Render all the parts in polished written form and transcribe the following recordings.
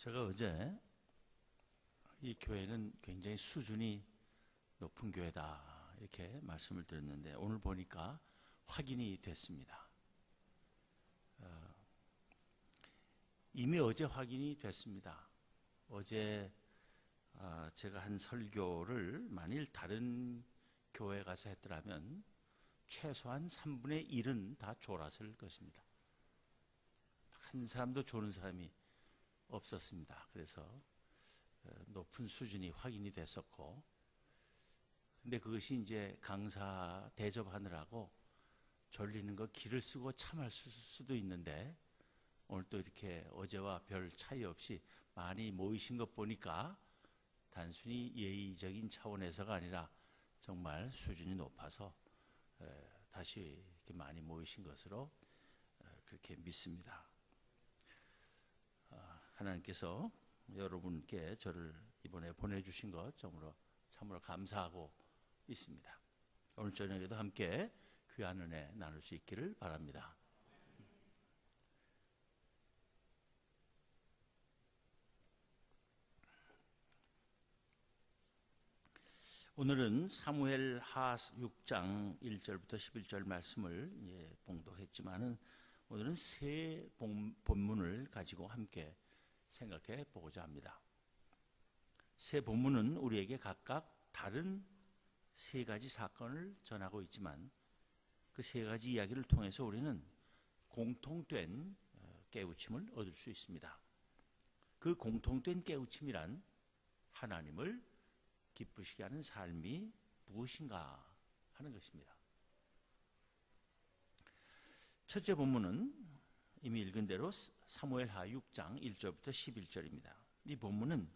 제가 어제 이 교회는 굉장히 수준이 높은 교회다 이렇게 말씀을 드렸는데 오늘 보니까 확인이 됐습니다. 이미 어제 확인이 됐습니다. 어제 제가 한 설교를 만일 다른 교회 가서 했더라면 최소한 3분의 1은 다 졸았을 것입니다. 한 사람도 조는 사람이 없었습니다. 그래서 높은 수준이 확인이 됐었고, 근데 그것이 이제 강사 대접하느라고 졸리는 거 기를 쓰고 참을 수도 있는데, 오늘 또 이렇게 어제와 별 차이 없이 많이 모이신 것 보니까 단순히 예의적인 차원에서가 아니라 정말 수준이 높아서 다시 이렇게 많이 모이신 것으로 그렇게 믿습니다. 하나님께서 여러분께 저를 이번에 보내주신 것 참으로 감사하고 있습니다. 오늘 저녁에도 함께 귀한 은혜 나눌 수 있기를 바랍니다. 오늘은 사무엘 하 6장 1절부터 11절 말씀을 봉독했지만은 오늘은 세 본문을 가지고 함께 생각해 보고자 합니다. 세 본문은 우리에게 각각 다른 세 가지 사건을 전하고 있지만 그 세 가지 이야기를 통해서 우리는 공통된 깨우침을 얻을 수 있습니다. 그 공통된 깨우침이란 하나님을 기쁘시게 하는 삶이 무엇인가 하는 것입니다. 첫째 본문은 이미 읽은 대로 사무엘하 6장 1절부터 11절입니다. 이 본문은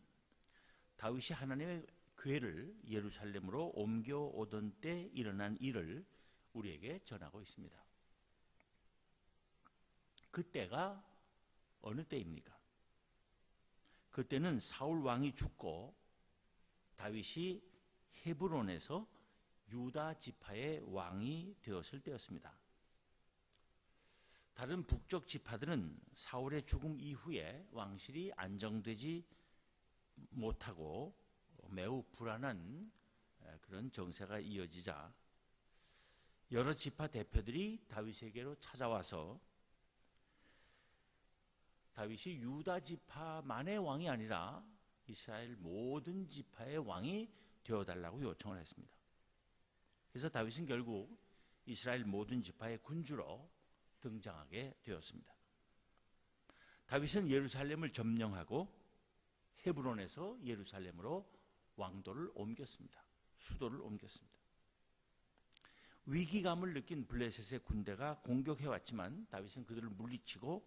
다윗이 하나님의 궤를 예루살렘으로 옮겨오던 때 일어난 일을 우리에게 전하고 있습니다. 그때가 어느 때입니까? 그때는 사울 왕이 죽고 다윗이 헤브론에서 유다 지파의 왕이 되었을 때였습니다. 다른 북쪽 지파들은 사울의 죽음 이후에 왕실이 안정되지 못하고 매우 불안한 그런 정세가 이어지자 여러 지파 대표들이 다윗에게로 찾아와서 다윗이 유다 지파만의 왕이 아니라 이스라엘 모든 지파의 왕이 되어달라고 요청을 했습니다. 그래서 다윗은 결국 이스라엘 모든 지파의 군주로 등장하게 되었습니다. 다윗은 예루살렘을 점령하고 헤브론에서 예루살렘으로 왕도를 옮겼습니다. 수도를 옮겼습니다. 위기감을 느낀 블레셋의 군대가 공격해왔지만 다윗은 그들을 물리치고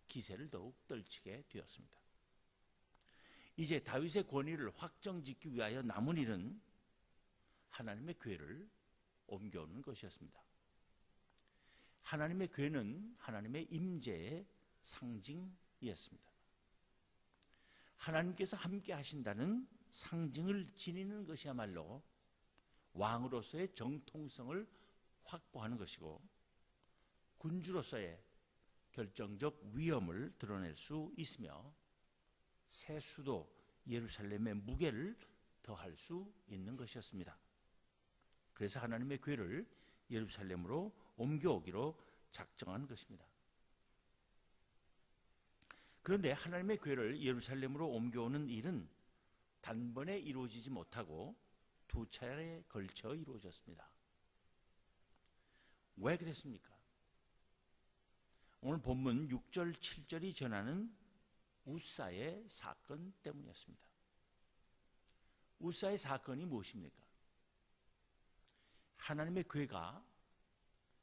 기세를 더욱 떨치게 되었습니다. 이제 다윗의 권위를 확정짓기 위하여 남은 일은 하나님의 궤를 옮겨오는 것이었습니다. 하나님의 궤는 하나님의 임재의 상징이었습니다. 하나님께서 함께 하신다는 상징을 지니는 것이야말로 왕으로서의 정통성을 확보하는 것이고 군주로서의 결정적 위엄을 드러낼 수 있으며 새 수도 예루살렘의 무게를 더할 수 있는 것이었습니다. 그래서 하나님의 궤를 예루살렘으로 옮겨오기로 작정한 것입니다. 그런데 하나님의 궤를 예루살렘으로 옮겨오는 일은 단번에 이루어지지 못하고 두 차례에 걸쳐 이루어졌습니다. 왜 그랬습니까? 오늘 본문 6절, 7절이 전하는 우사의 사건 때문이었습니다. 우사의 사건이 무엇입니까? 하나님의 궤가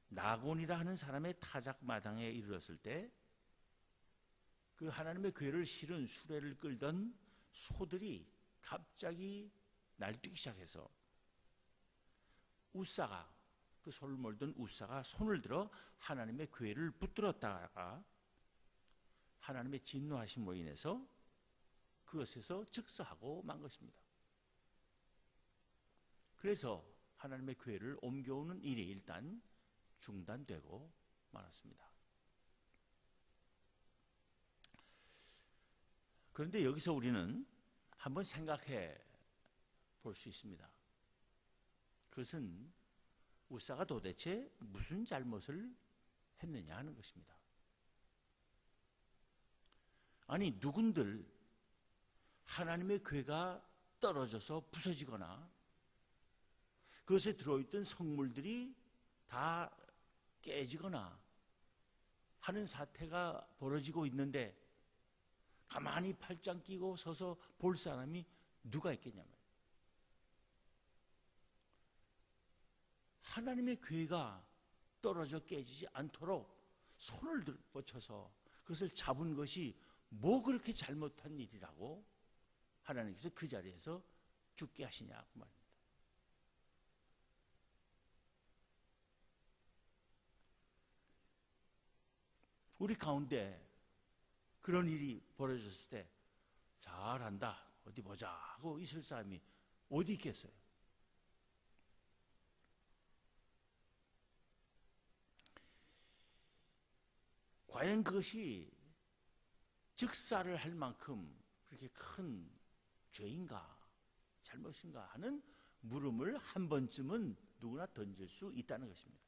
나곤이라 하는 사람의 타작마당에 이르렀을 때 그 하나님의 궤를 실은 수레를 끌던 소들이 갑자기 날뛰기 시작해서 우사가 그 소를 몰던 우사가 손을 들어 하나님의 궤를 붙들었다가 하나님의 진노하심으로 인해서 그것에서 즉사하고 만 것입니다. 그래서 하나님의 궤를 옮겨오는 일이 일단 중단되고 말았습니다. 그런데 여기서 우리는 한번 생각해 볼 수 있습니다. 그것은 우사가 도대체 무슨 잘못을 했느냐 하는 것입니다. 아니, 누군들 하나님의 궤가 떨어져서 부서지거나 그것에 들어있던 성물들이 다 깨지거나 하는 사태가 벌어지고 있는데 가만히 팔짱 끼고 서서 볼 사람이 누가 있겠냐면, 하나님의 궤가 떨어져 깨지지 않도록 손을 뻗쳐서 그것을 잡은 것이 뭐 그렇게 잘못한 일이라고 하나님께서 그 자리에서 죽게 하시냐고 말입니다. 우리 가운데 그런 일이 벌어졌을 때 잘한다, 어디 보자 하고 있을 사람이 어디 있겠어요? 과연 그것이 즉사를 할 만큼 그렇게 큰 죄인가 잘못인가 하는 물음을 한 번쯤은 누구나 던질 수 있다는 것입니다.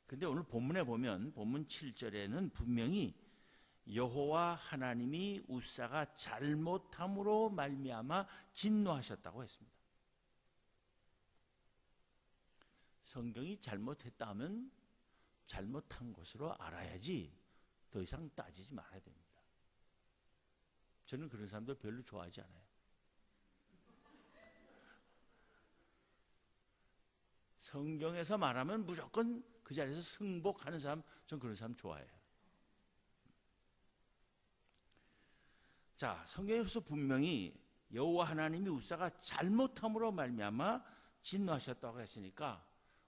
그런데 오늘 본문에 보면 본문 7절에는 분명히 여호와 하나님이 우사가 잘못함으로 말미암아 진노하셨다고 했습니다. 성경이 잘못했다 하면 잘못한 것으로 알아야지 더 이상 따지지 말아야 됩니다. 저는 그런 사람들 별로 좋아하지 않아요. 성경에서 말하면 무조건 그 자리에서 승복하는 사람, 전 그런 사람 좋아해요. 자, 성경에서 분명히 여호와 하나님이 우사가 잘못함으로 말미암아 진노하셨다고 했으니까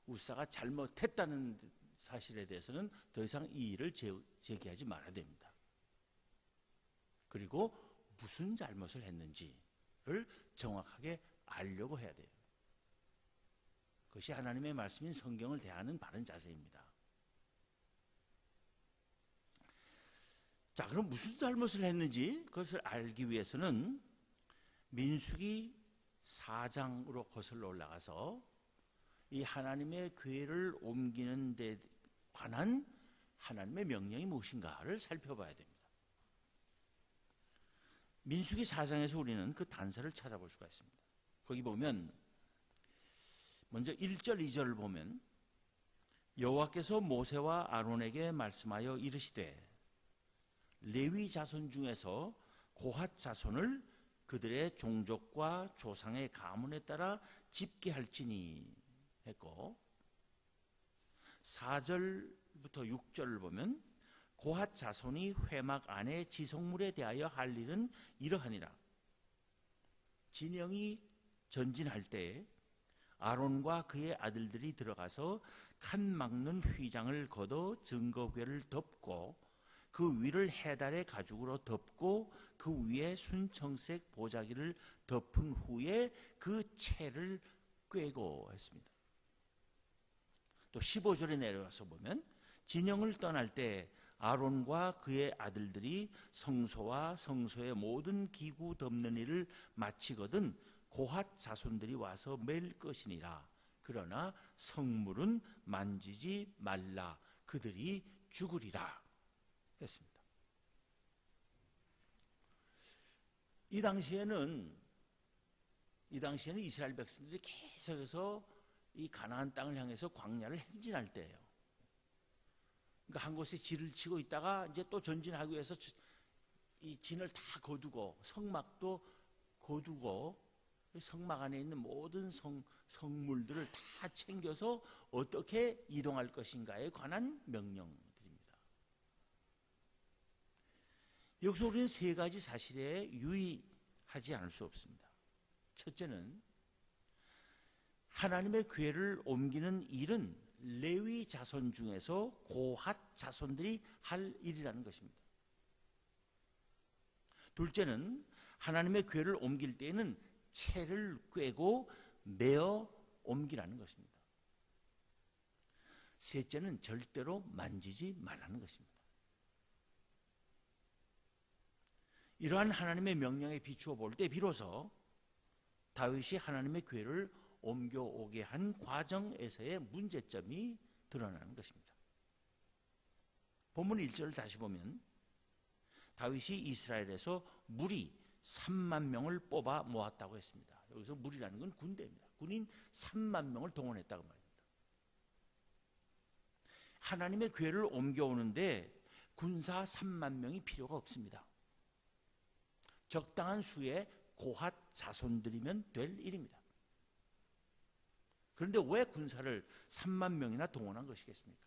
우사가 잘못했다는 사실에 대해서는 더 이상 이 일을 제기하지 말아야 됩니다. 그리고 무슨 잘못을 했는지를 정확하게 알려고 해야 돼요. 그것이 하나님의 말씀인 성경을 대하는 바른 자세입니다. 자, 그럼 무슨 잘못을 했는지 그것을 알기 위해서는 민수기 4장으로 거슬러 올라가서 이 하나님의 궤를 옮기는 데 관한 하나님의 명령이 무엇인가를 살펴봐야 됩니다. 민수기 4장에서 우리는 그 단서를 찾아볼 수가 있습니다. 거기 보면 먼저 1절, 2절을 보면 여호와께서 모세와 아론에게 말씀하여 이르시되 레위 자손 중에서 고핫 자손을 그들의 종족과 조상의 가문에 따라 집계할지니 했고, 4절부터 6절을 보면 고핫 자손이 회막 안에 지성물에 대하여 할 일은 이러하니라. 진영이 전진할 때에 아론과 그의 아들들이 들어가서 칸 막는 휘장을 걷어 증거궤를 덮고 그 위를 해달의 가죽으로 덮고 그 위에 순청색 보자기를 덮은 후에 그 채를 꿰고 했습니다. 또 15절에 내려와서 보면 진영을 떠날 때 아론과 그의 아들들이 성소와 성소의 모든 기구 덮는 일을 마치거든 고핫 자손들이 와서 맬 것이니라. 그러나 성물은 만지지 말라. 그들이 죽으리라 했습니다. 이 당시에는 이스라엘 백성들이 계속해서 이 가나안 땅을 향해서 광야를 행진할 때예요. 그러니까 한 곳에 진을 치고 있다가 이제 또 전진하기 위해서 이 진을 다 거두고 성막도 거두고 성막 안에 있는 모든 성물들을 다 챙겨서 어떻게 이동할 것인가에 관한 명령들입니다. 여기서 우리는 세 가지 사실에 유의하지 않을 수 없습니다. 첫째는 하나님의 궤를 옮기는 일은 레위 자손 중에서 고핫 자손들이 할 일이라는 것입니다. 둘째는 하나님의 궤를 옮길 때에는 채를 꿰고 메어 옮기라는 것입니다. 셋째는 절대로 만지지 말라는 것입니다. 이러한 하나님의 명령에 비추어 볼 때 비로소 다윗이 하나님의 궤를 옮겨오게 한 과정에서의 문제점이 드러나는 것입니다. 본문 1절을 다시 보면 다윗이 이스라엘에서 무리 3만 명을 뽑아 모았다고 했습니다. 여기서 무리라는 건 군대입니다. 군인 3만 명을 동원했다고 말입니다. 하나님의 궤를 옮겨오는데 군사 3만 명이 필요가 없습니다. 적당한 수의 고핫 자손들이면 될 일입니다. 그런데 왜 군사를 3만 명이나 동원한 것이겠습니까?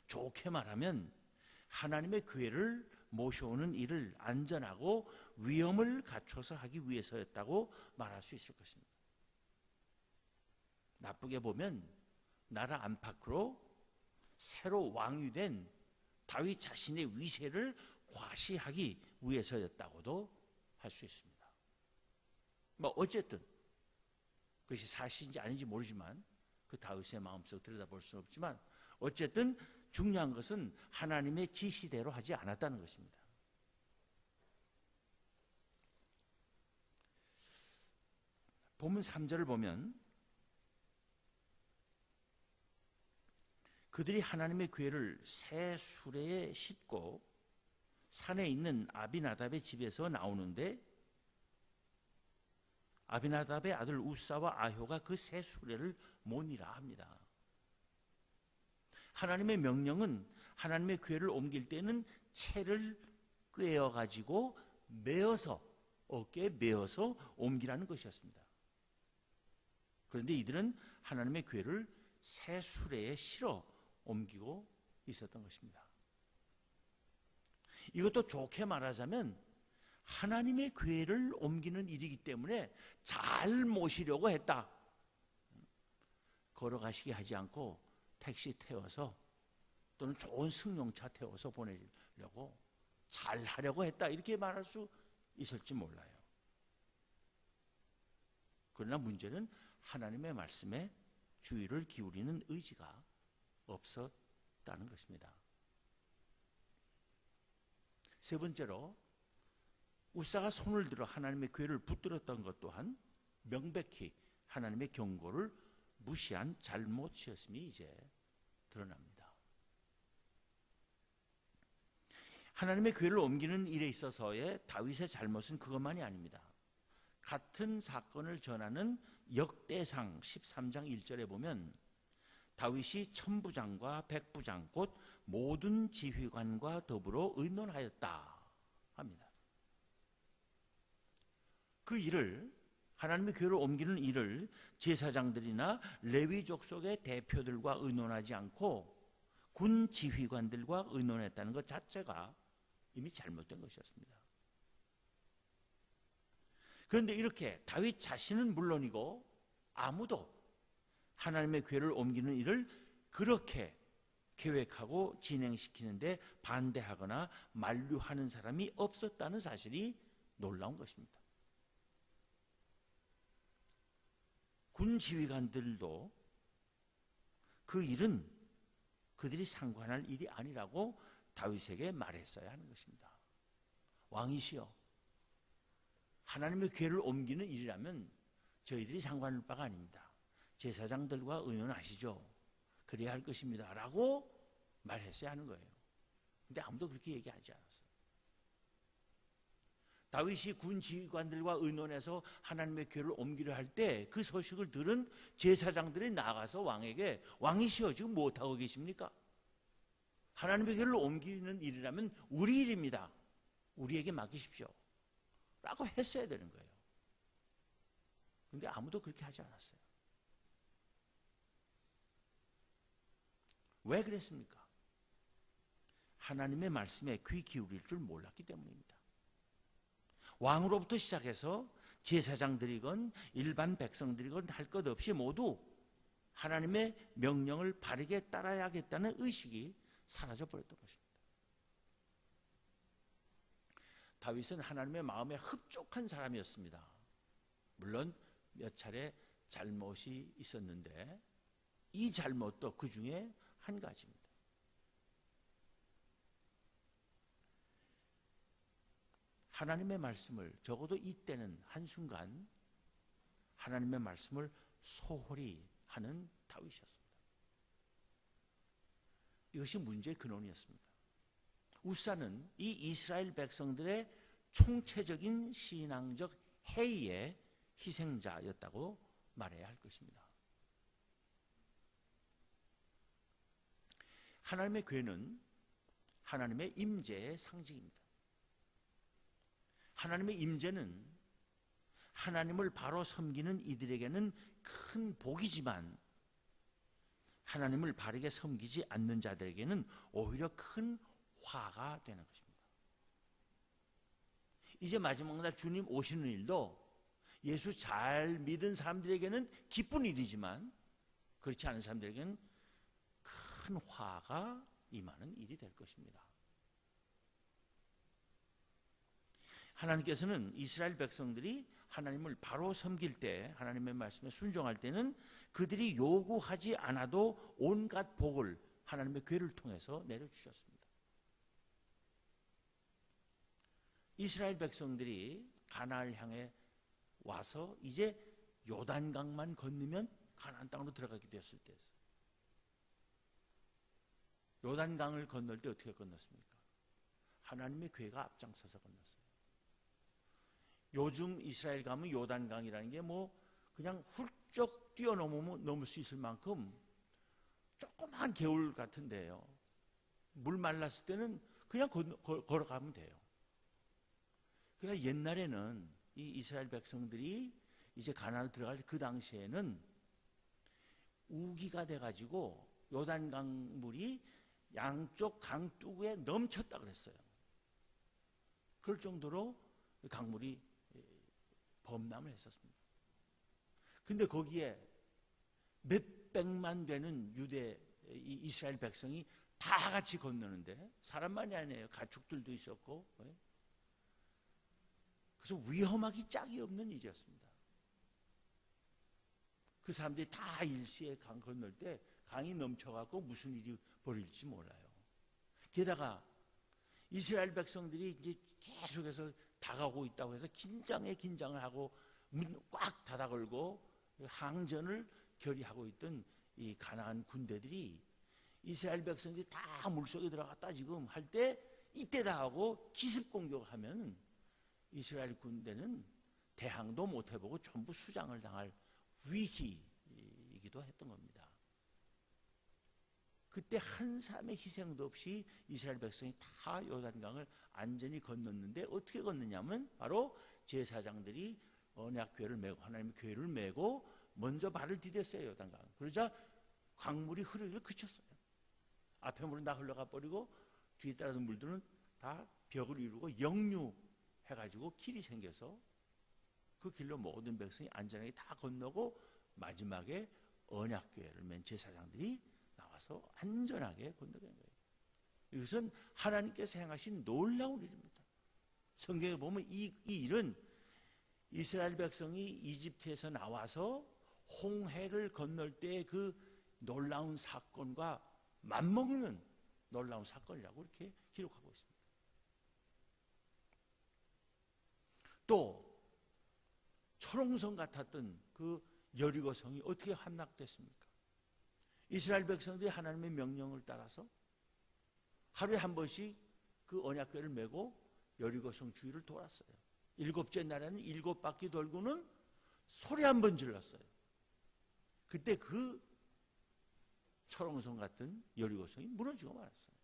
좋게 말하면 하나님의 궤를 모셔오는 일을 안전하고 위험을 갖춰서 하기 위해서였다고 말할 수 있을 것입니다. 나쁘게 보면 나라 안팎으로 새로 왕이 된 다윗 자신의 위세를 과시하기 위해서였다고도 할 수 있습니다. 어쨌든 그것이 사실인지 아닌지 모르지만 그 다윗의 마음속 들여다볼 수는 없지만 어쨌든 중요한 것은 하나님의 지시대로 하지 않았다는 것입니다. 본문 3절을 보면 그들이 하나님의 궤를 새 수레에 싣고 산에 있는 아비나답의 집에서 나오는데 아비나답의 아들 우사와 아효가 그 새 수레를 모니라 합니다. 하나님의 명령은 하나님의 궤를 옮길 때는 채를 꿰어가지고 메어서 어깨에 메어서 옮기라는 것이었습니다. 그런데 이들은 하나님의 궤를 새 수레에 실어 옮기고 있었던 것입니다. 이것도 좋게 말하자면 하나님의 궤를 옮기는 일이기 때문에 잘 모시려고 했다. 걸어가시게 하지 않고 택시 태워서 또는 좋은 승용차 태워서 보내려고 잘 하려고 했다. 이렇게 말할 수 있을지 몰라요. 그러나 문제는 하나님의 말씀에 주의를 기울이는 의지가 없었다는 것입니다. 세 번째로 우사가 손을 들어 하나님의 궤를 붙들었던 것 또한 명백히 하나님의 경고를 무시한 잘못이었음이 이제 드러납니다. 하나님의 궤를 옮기는 일에 있어서의 다윗의 잘못은 그것만이 아닙니다. 같은 사건을 전하는 역대상 13장 1절에 보면 다윗이 천부장과 백부장 곧 모든 지휘관과 더불어 의논하였다 합니다. 그 일을 하나님의 궤를 옮기는 일을 제사장들이나 레위 족속의 대표들과 의논하지 않고 군 지휘관들과 의논했다는 것 자체가 이미 잘못된 것이었습니다. 그런데 이렇게 다윗 자신은 물론이고 아무도 하나님의 궤를 옮기는 일을 그렇게 계획하고 진행시키는데 반대하거나 만류하는 사람이 없었다는 사실이 놀라운 것입니다. 군 지휘관들도 그 일은 그들이 상관할 일이 아니라고 다윗에게 말했어야 하는 것입니다. 왕이시여, 하나님의 궤를 옮기는 일이라면 저희들이 상관할 바가 아닙니다. 제사장들과 의논하시죠. 그래야 할 것입니다. 라고 말했어야 하는 거예요. 근데 아무도 그렇게 얘기하지 않았어요. 다윗이 군 지휘관들과 의논해서 하나님의 궤를 옮기려 할 때 그 소식을 들은 제사장들이 나가서 왕에게 왕이시여 지금 못하고 계십니까? 하나님의 궤를 옮기는 일이라면 우리 일입니다. 우리에게 맡기십시오. 라고 했어야 되는 거예요. 그런데 아무도 그렇게 하지 않았어요. 왜 그랬습니까? 하나님의 말씀에 귀 기울일 줄 몰랐기 때문입니다. 왕으로부터 시작해서 제사장들이건 일반 백성들이건 할 것 없이 모두 하나님의 명령을 바르게 따라야겠다는 의식이 사라져버렸던 것입니다. 다윗은 하나님의 마음에 흡족한 사람이었습니다. 물론 몇 차례 잘못이 있었는데 이 잘못도 그 중에 한 가지입니다. 하나님의 말씀을 적어도 이때는 한순간 하나님의 말씀을 소홀히 하는 다윗이었습니다. 이것이 문제의 근원이었습니다. 우사는 이 이스라엘 백성들의 총체적인 신앙적 해이의 희생자였다고 말해야 할 것입니다. 하나님의 괴는 하나님의 임재의 상징입니다. 하나님의 임재는 하나님을 바로 섬기는 이들에게는 큰 복이지만 하나님을 바르게 섬기지 않는 자들에게는 오히려 큰 화가 되는 것입니다. 이제 마지막 날 주님 오시는 일도 예수 잘 믿은 사람들에게는 기쁜 일이지만 그렇지 않은 사람들에게는 큰 화가 임하는 일이 될 것입니다. 하나님께서는 이스라엘 백성들이 하나님을 바로 섬길 때, 하나님의 말씀에 순종할 때는 그들이 요구하지 않아도 온갖 복을 하나님의 괴를 통해서 내려주셨습니다. 이스라엘 백성들이 가나안을 향해 와서 이제 요단강만 건너면 가나안 땅으로 들어가게 되었을 때였어요. 요단강을 건널 때 어떻게 건넜습니까? 하나님의 괴가 앞장서서 건넜어요. 요즘 이스라엘 가면 요단강이라는 게 뭐 그냥 훌쩍 뛰어넘으면 넘을 수 있을 만큼 조그만 개울 같은데요. 물 말랐을 때는 그냥 걸어가면 돼요. 그러나 옛날에는 이 이스라엘 백성들이 이제 가나안을 들어갈 때 그 당시에는 우기가 돼가지고 요단강 물이 양쪽 강둑에 넘쳤다 그랬어요. 그럴 정도로 강물이 범람을 했었습니다. 근데 거기에 몇백만 되는 유대 이스라엘 백성이 다 같이 건너는데 사람만이 아니에요. 가축들도 있었고. 그래서 위험하기 짝이 없는 일이었습니다. 그 사람들이 다 일시에 강 건널 때 강이 넘쳐갖고 무슨 일이 벌일지 몰라요. 게다가 이스라엘 백성들이 이제 계속해서 다가오고 있다고 해서 긴장을 하고 문 꽉 닫아 걸고 항전을 결의하고 있던 이 가나안 군대들이 이스라엘 백성들이 다 물속에 들어갔다 지금 할 때 이때다 하고 기습 공격하면 이스라엘 군대는 대항도 못 해보고 전부 수장을 당할 위기이기도 했던 겁니다. 그때 한 사람의 희생도 없이 이스라엘 백성이 다 요단강을 안전히 건넜는데 어떻게 건너냐면 바로 제사장들이 언약궤를 메고 하나님의 궤를 메고 먼저 발을 디뎠어요. 요단강. 그러자 강물이 흐르기를 그쳤어요. 앞에 물은 다 흘러가 버리고 뒤에 따르는 물들은 다 벽을 이루고 역류해가지고 길이 생겨서 그 길로 모든 백성이 안전하게 다 건너고 마지막에 언약궤를 맨 제사장들이 나와서 안전하게 건너게 된 거예요. 이것은 하나님께서 행하신 놀라운 일입니다. 성경에 보면 이 일은 이스라엘 백성이 이집트에서 나와서 홍해를 건널 때 그 놀라운 사건과 맞먹는 놀라운 사건이라고 이렇게 기록하고 있습니다. 또 철옹성 같았던 그 여리고성이 어떻게 함락됐습니까? 이스라엘 백성들이 하나님의 명령을 따라서 하루에 한 번씩 그 언약궤를 메고 여리고성 주위를 돌았어요. 7째 날에는 7바퀴 돌고는 소리 한 번 질렀어요. 그때 그 철옹성 같은 여리고성이 무너지고 말았어요.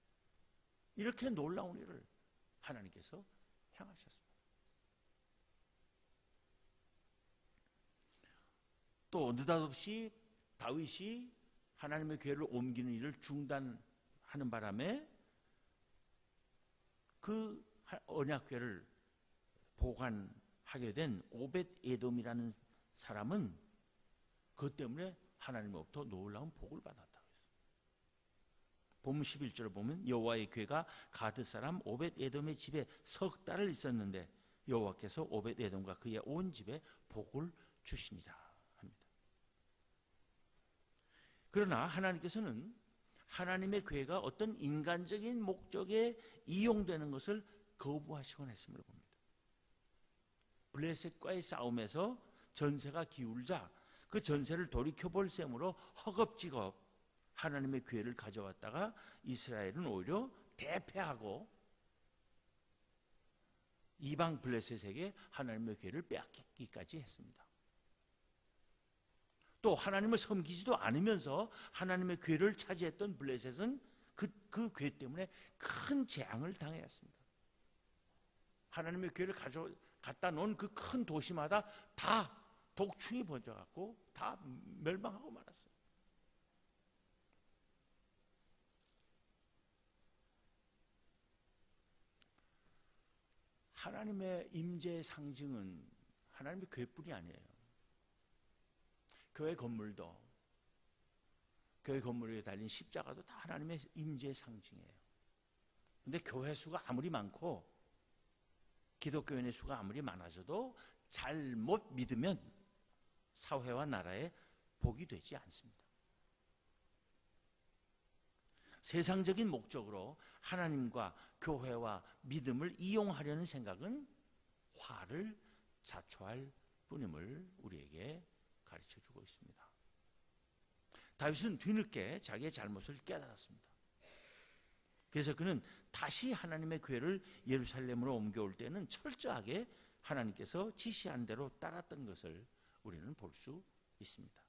이렇게 놀라운 일을 하나님께서 행하셨습니다. 또 느닷없이 다윗이 하나님의 궤를 옮기는 일을 중단하는 바람에 그 언약궤를 보관하게 된 오벳 에돔이라는 사람은 그것 때문에 하나님으로부터 놀라운 복을 받았다고 했습니다. 본문 11절을 보면 여호와의 궤가 가드 사람 오벳 에돔의 집에 석 달을 있었는데 여호와께서 오벳 에돔과 그의 온 집에 복을 주시니라 합니다. 그러나 하나님께서는 하나님의 궤가 어떤 인간적인 목적에 이용되는 것을 거부하시곤 했음을 봅니다. 블레셋과의 싸움에서 전세가 기울자 그 전세를 돌이켜볼 셈으로 허겁지겁 하나님의 기회를 가져왔다가 이스라엘은 오히려 대패하고 이방 블레셋에게 하나님의 기회를 빼앗기기까지 했습니다. 또 하나님을 섬기지도 않으면서 하나님의 기회를 차지했던 블레셋은 그 기회 때문에 큰 재앙을 당해야 했습니다. 하나님의 기회를 갖다 놓은 그 큰 도시마다 다 독충이 번져갖고 다 멸망하고 말았어요. 하나님의 임재의 상징은 하나님의 교회뿐이 아니에요. 교회 건물도, 교회 건물 위에 달린 십자가도 다 하나님의 임재의 상징이에요. 근데 교회 수가 아무리 많고 기독교인의 수가 아무리 많아져도 잘못 믿으면 사회와 나라에 복이 되지 않습니다. 세상적인 목적으로 하나님과 교회와 믿음을 이용하려는 생각은 화를 자초할 뿐임을 우리에게 가르쳐주고 있습니다. 다윗은 뒤늦게 자기의 잘못을 깨달았습니다. 그래서 그는 다시 하나님의 교회를 예루살렘으로 옮겨올 때는 철저하게 하나님께서 지시한 대로 따랐던 것을 우리는 볼 수 있습니다.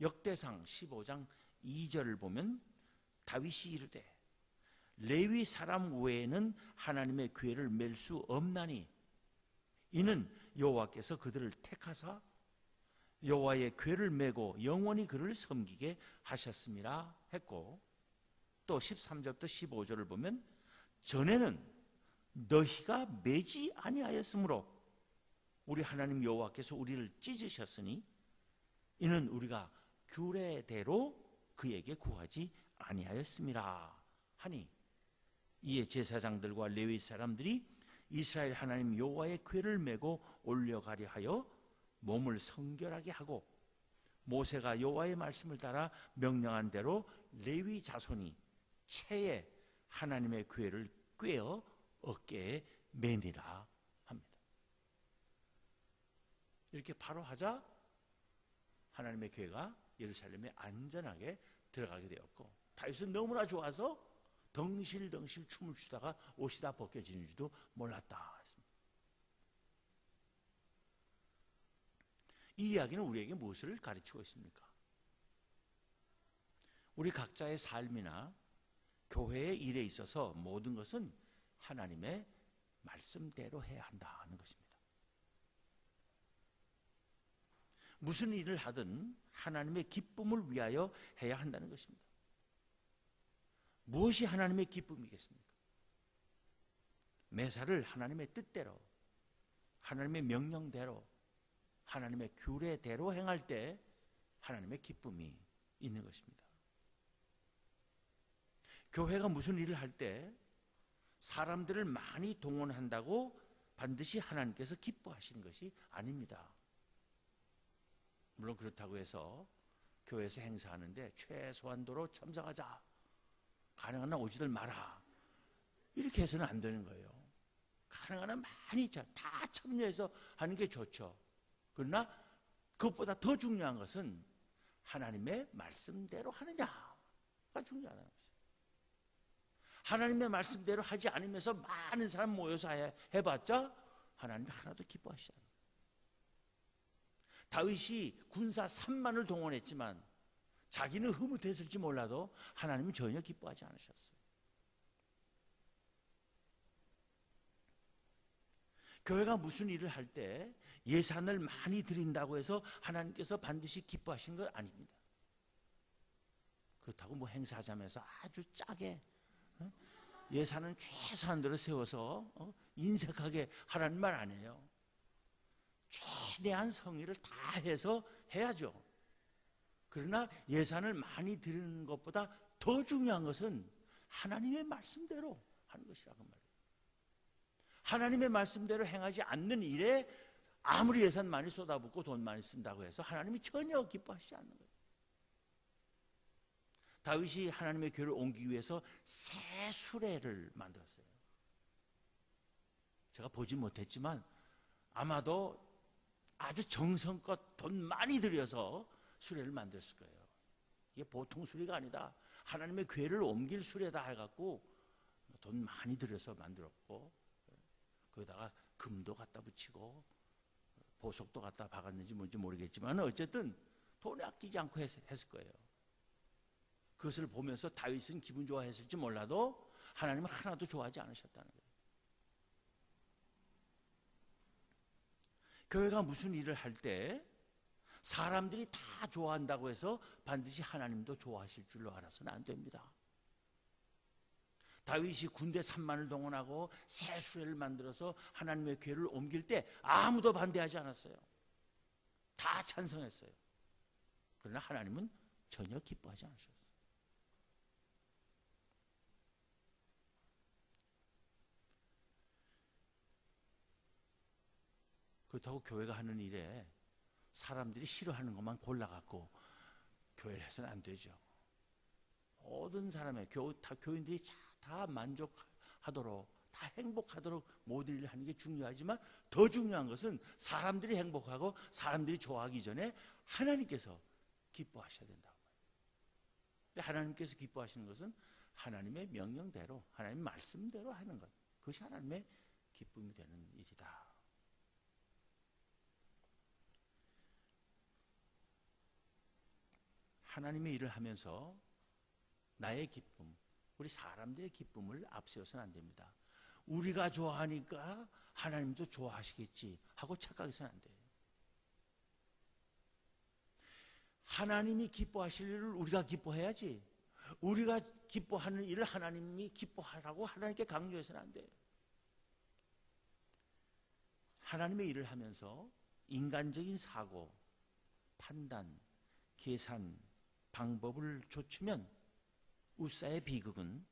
역대상 15장 2절을 보면 다윗이 이르되 레위 사람 외에는 하나님의 교회를 맬 수 없나니 이는 여호와께서 그들을 택하사 여호와의 궤를 메고 영원히 그를 섬기게 하셨음이라 했고, 또 13절부터 15절을 보면 전에는 너희가 매지 아니하였으므로 우리 하나님 여호와께서 우리를 찢으셨으니 이는 우리가 규례대로 그에게 구하지 아니하였음이라 하니, 이에 제사장들과 레위 사람들이 이스라엘 하나님 여호와의 궤를 메고 올려가려 하여 몸을 성결하게 하고, 모세가 여호와의 말씀을 따라 명령한 대로 레위 자손이 채에 하나님의 궤를 꿰어 어깨에 매니라 합니다. 이렇게 바로 하자 하나님의 궤가 예루살렘에 안전하게 들어가게 되었고, 다윗은 너무나 좋아서 덩실덩실 춤을 추다가 옷이 다 벗겨지는지도 몰랐다 했습니다. 이 이야기는 우리에게 무엇을 가르치고 있습니까? 우리 각자의 삶이나 교회의 일에 있어서 모든 것은 하나님의 말씀대로 해야 한다는 것입니다. 무슨 일을 하든 하나님의 기쁨을 위하여 해야 한다는 것입니다. 무엇이 하나님의 기쁨이겠습니까? 매사를 하나님의 뜻대로, 하나님의 명령대로, 하나님의 규례대로 행할 때 하나님의 기쁨이 있는 것입니다. 교회가 무슨 일을 할 때 사람들을 많이 동원한다고 반드시 하나님께서 기뻐하시는 것이 아닙니다. 물론 그렇다고 해서 교회에서 행사하는데 최소한도로 참석하자, 가능한 한 오지들 마라, 이렇게 해서는 안 되는 거예요. 가능한 한 많이 다 참여해서 하는 게 좋죠. 그러나 그것보다 더 중요한 것은 하나님의 말씀대로 하느냐가 중요하다는 것이에요. 하나님의 말씀대로 하지 않으면서 많은 사람 모여서 해봤자 하나님이 하나도 기뻐하시지 않아요. 다윗이 군사 3만을 동원했지만 자기는 흐뭇했을지 몰라도 하나님은 전혀 기뻐하지 않으셨어요. 교회가 무슨 일을 할 때 예산을 많이 드린다고 해서 하나님께서 반드시 기뻐하시는 건 아닙니다. 그렇다고 뭐 행사하자면서 아주 짜게 예산은 최소한대로 세워서 인색하게 하라는 말 안 해요. 최대한 성의를 다해서 해야죠. 그러나 예산을 많이 드리는 것보다 더 중요한 것은 하나님의 말씀대로 하는 것이라고 말이에요. 하나님의 말씀대로 행하지 않는 일에 아무리 예산 많이 쏟아붓고 돈 많이 쓴다고 해서 하나님이 전혀 기뻐하시지 않는 거예요. 다윗이 하나님의 교회를 옮기기 위해서 새 수레를 만들었어요. 제가 보지 못했지만 아마도 아주 정성껏 돈 많이 들여서 수레를 만들었을 거예요. 이게 보통 수레가 아니다. 하나님의 궤를 옮길 수레다 해갖고 돈 많이 들여서 만들었고, 거기다가 금도 갖다 붙이고 보석도 갖다 박았는지 뭔지 모르겠지만 어쨌든 돈을 아끼지 않고 했을 거예요. 그것을 보면서 다윗은 기분 좋아했을지 몰라도 하나님은 하나도 좋아하지 않으셨다는 거예요. 교회가 무슨 일을 할 때 사람들이 다 좋아한다고 해서 반드시 하나님도 좋아하실 줄로 알아서는 안 됩니다. 다윗이 군대 3만을 동원하고 새 수레를 만들어서 하나님의 궤를 옮길 때 아무도 반대하지 않았어요. 다 찬성했어요. 그러나 하나님은 전혀 기뻐하지 않으셨어요. 그렇다고 교회가 하는 일에 사람들이 싫어하는 것만 골라갖고 교회를 해서는 안 되죠. 모든 사람의 교인들이 다 만족하도록, 다 행복하도록 모든 일을 하는 게 중요하지만 더 중요한 것은 사람들이 행복하고 사람들이 좋아하기 전에 하나님께서 기뻐하셔야 된다고. 근데 하나님께서 기뻐하시는 것은 하나님의 명령대로, 하나님 말씀대로 하는 것. 그것이 하나님의 기쁨이 되는 일이다. 하나님의 일을 하면서 나의 기쁨, 우리 사람들의 기쁨을 앞세워서는 안 됩니다. 우리가 좋아하니까 하나님도 좋아하시겠지 하고 착각해서는 안 돼요. 하나님이 기뻐하실 일을 우리가 기뻐해야지, 우리가 기뻐하는 일을 하나님이 기뻐하라고 하나님께 강요해서는 안 돼요. 하나님의 일을 하면서 인간적인 사고, 판단, 계산, 방법을 좇으면 우사의 비극은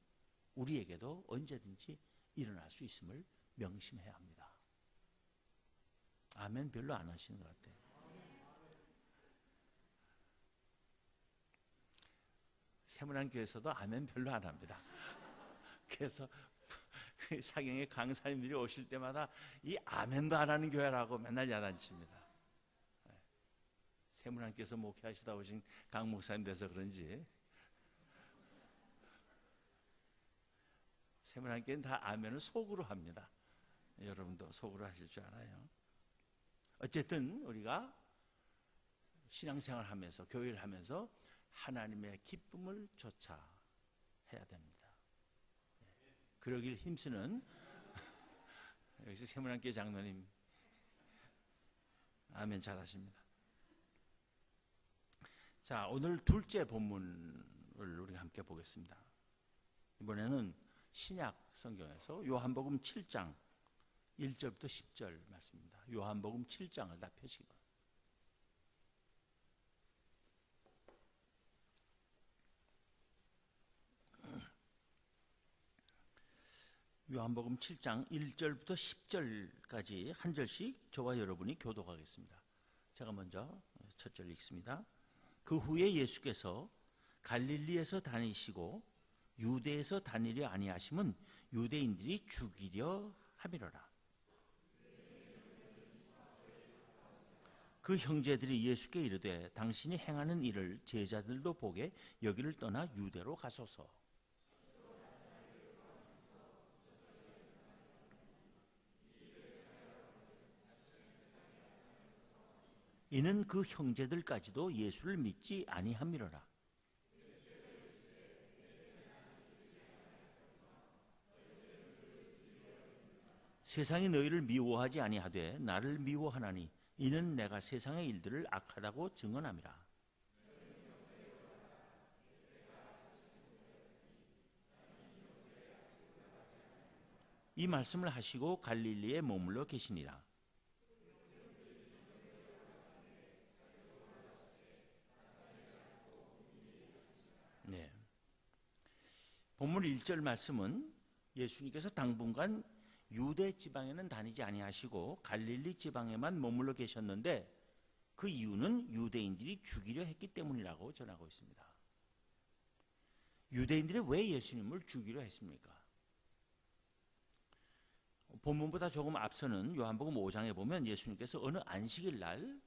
우리에게도 언제든지 일어날 수 있음을 명심해야 합니다. 아멘 별로 안 하시는 것 같아요. 세문안교에서도 아멘 별로 안 합니다. 그래서 사경의 강사님들이 오실 때마다 이 아멘도 안 하는 교회라고 맨날 야단칩니다. 세문안교에서 목회하시다 오신 강 목사님 돼서 그런지 세문안교는 다 아멘을 속으로 합니다. 여러분도 속으로 하실 줄 알아요. 어쨌든 우리가 신앙생활을 하면서, 교회를 하면서 하나님의 기쁨을 조차 해야 됩니다. 그러길 힘쓰는 여기서 세문안교 장로님 아멘 잘하십니다. 자, 오늘 둘째 본문을 우리가 함께 보겠습니다. 이번에는 신약 성경에서 요한복음 7장 1절부터 10절 말씀입니다. 요한복음 7장을 다 펴시기 바랍니다. 요한복음 7장 1절부터 10절까지 한 절씩 저와 여러분이 교독하겠습니다. 제가 먼저 첫 절 읽습니다. 그 후에 예수께서 갈릴리에서 다니시고 유대에서 다니려 아니하심은 유대인들이 죽이려 함이로라. 그 형제들이 예수께 이르되 당신이 행하는 일을 제자들도 보게 여기를 떠나 유대로 가소서. 이는 그 형제들까지도 예수를 믿지 아니함이로라. 세상이 너희를 미워하지 아니하되 나를 미워하나니 이는 내가 세상의 일들을 악하다고 증언함이라. 이 말씀을 하시고 갈릴리에 머물러 계시니라. 네. 본문 1절 말씀은 예수님께서 당분간 유대 지방에는 다니지 아니하시고 갈릴리 지방에만 머물러 계셨는데 그 이유는 유대인들이 죽이려 했기 때문이라고 전하고 있습니다. 유대인들이 왜 예수님을 죽이려 했습니까? 본문보다 조금 앞서는 요한복음 5장에 보면 예수님께서 어느 안식일 날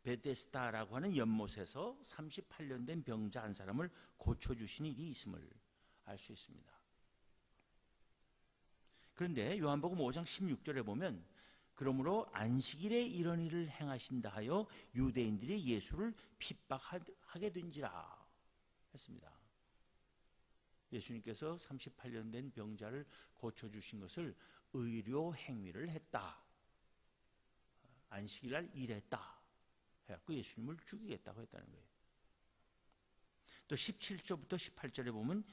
베데스다라고 하는 연못에서 38년 된 병자 한 사람을 고쳐주신 일이 있음을 알 수 있습니다. 그런데 요한복음 5장 16절에 보면 그러므로 안식일에 이런 일을 행하신다 하여 유대인들이 예수를 핍박하게 된지라 했습니다. 예수님께서 38년 된 병자를 고쳐주신 것을 의료 행위를 했다. 안식일 날 일했다. 해갖고 예수님을 죽이겠다고 했다는 거예요. 또 17절부터 18절에 보면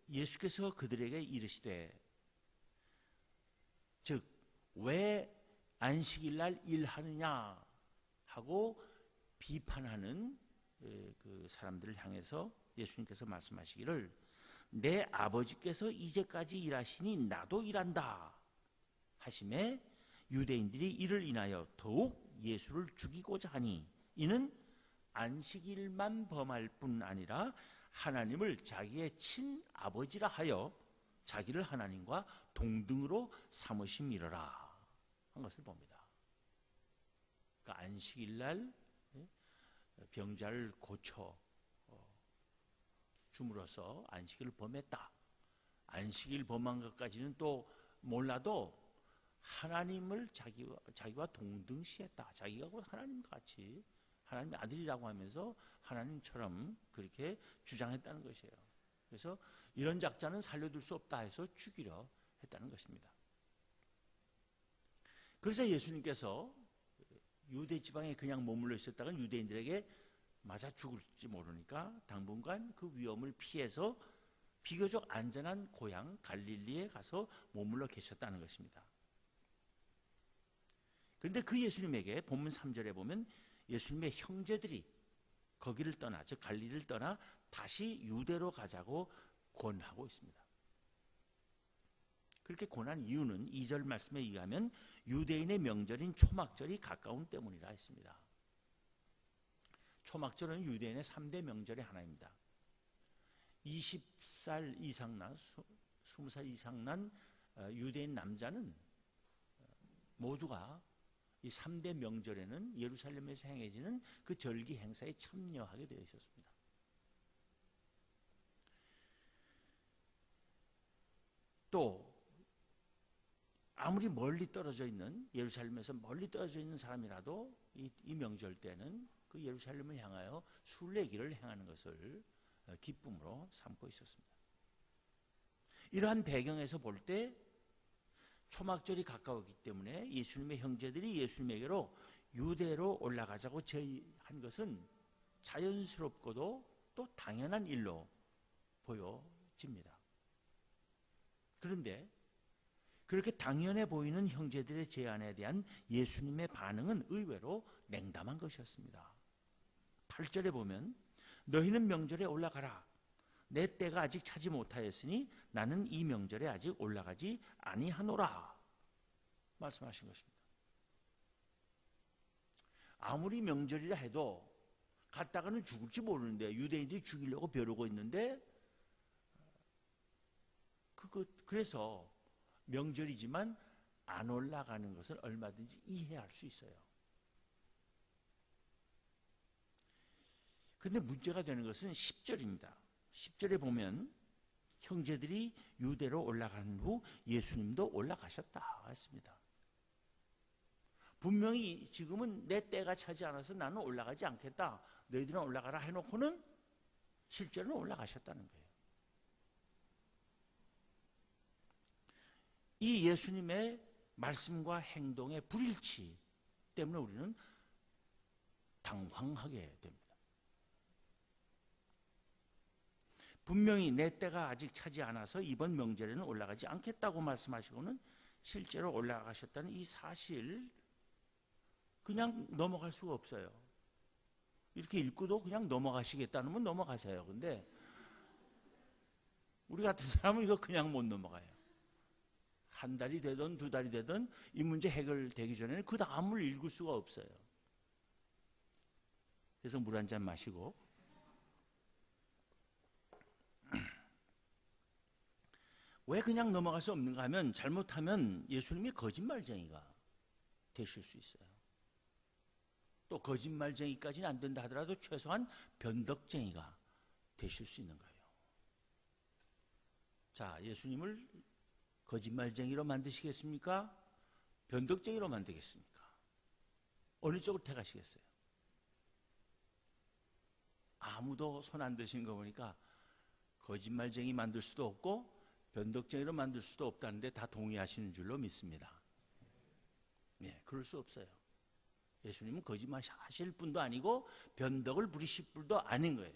예수께서 그들에게 이르시되 즉 왜 안식일 날 일하느냐 하고 비판하는 그 사람들을 향해서 예수님께서 말씀하시기를 내 아버지께서 이제까지 일하시니 나도 일한다 하심에 유대인들이 이를 인하여 더욱 예수를 죽이고자 하니 이는 안식일만 범할 뿐 아니라 하나님을 자기의 친아버지라 하여 자기를 하나님과 동등으로 삼으심이러라 한 것을 봅니다. 그러니까 안식일 날 병자를 고쳐 줌으로써 안식일을 범했다. 안식일 범한 것까지는 또 몰라도 하나님을 자기와 동등시했다. 자기가 곧 하나님 같이 하나님의 아들이라고 하면서 하나님처럼 그렇게 주장했다는 것이에요. 그래서 이런 작자는 살려둘 수 없다 해서 죽이려 했다는 것입니다. 그래서 예수님께서 유대 지방에 그냥 머물러 있었다가 유대인들에게 맞아 죽을지 모르니까 당분간 그 위험을 피해서 비교적 안전한 고향 갈릴리에 가서 머물러 계셨다는 것입니다. 그런데 그 예수님에게 본문 3절에 보면 예수님의 형제들이 거기를 떠나 즉 갈릴리를 떠나 다시 유대로 가자고 권하고 있습니다. 그렇게 권한 이유는 2절 말씀에 의하면 유대인의 명절인 초막절이 가까운 때문이라 했습니다. 초막절은 유대인의 3대 명절의 하나입니다. 20살 이상 난 20살 이상 난 유대인 남자는 모두가 이 3대 명절에는 예루살렘에서 행해지는 그 절기 행사에 참여하게 되어 있었습니다. 또 아무리 멀리 떨어져 있는 예루살렘에서 멀리 떨어져 있는 사람이라도 이 명절 때는 그 예루살렘을 향하여 순례길을 행하는 것을 기쁨으로 삼고 있었습니다. 이러한 배경에서 볼 때 초막절이 가까웠기 때문에 예수님의 형제들이 예수님에게로 유대로 올라가자고 제의한 것은 자연스럽고도 또 당연한 일로 보여집니다. 그런데 그렇게 당연해 보이는 형제들의 제안에 대한 예수님의 반응은 의외로 냉담한 것이었습니다. 8절에 보면 너희는 명절에 올라가라. 내 때가 아직 차지 못하였으니 나는 이 명절에 아직 올라가지 아니하노라 말씀하신 것입니다. 아무리 명절이라 해도 갔다가는 죽을지 모르는데 유대인들이 죽이려고 벼르고 있는데 그래서 명절이지만 안 올라가는 것을 얼마든지 이해할 수 있어요. 그런데 문제가 되는 것은 10절입니다. 10절에 보면 형제들이 유대로 올라간 후 예수님도 올라가셨다 했습니다. 분명히 지금은 내 때가 차지 않아서 나는 올라가지 않겠다. 너희들은 올라가라 해놓고는 실제로는 올라가셨다는 거예요. 이 예수님의 말씀과 행동의 불일치 때문에 우리는 당황하게 됩니다. 분명히 내 때가 아직 차지 않아서 이번 명절에는 올라가지 않겠다고 말씀하시고는 실제로 올라가셨다는 이 사실 그냥 넘어갈 수가 없어요. 이렇게 읽고도 그냥 넘어가시겠다는 분 넘어가세요. 근데 우리 같은 사람은 이거 그냥 못 넘어가요. 한 달이 되든 두 달이 되든 이 문제 해결되기 전에는 그 다음을 읽을 수가 없어요. 그래서 물 한 잔 마시고 왜 그냥 넘어갈 수 없는가 하면 잘못하면 예수님이 거짓말쟁이가 되실 수 있어요. 또 거짓말쟁이까지는 안 된다 하더라도 최소한 변덕쟁이가 되실 수 있는 거예요. 자, 예수님을 거짓말쟁이로 만드시겠습니까? 변덕쟁이로 만들겠습니까? 어느 쪽으로 택하시겠어요? 아무도 손 안 드신 거 보니까 거짓말쟁이 만들 수도 없고 변덕쟁이로 만들 수도 없다는데 다 동의하시는 줄로 믿습니다. 예, 그럴 수 없어요. 예수님은 거짓말 하실 분도 아니고 변덕을 부리실 분도 아닌 거예요.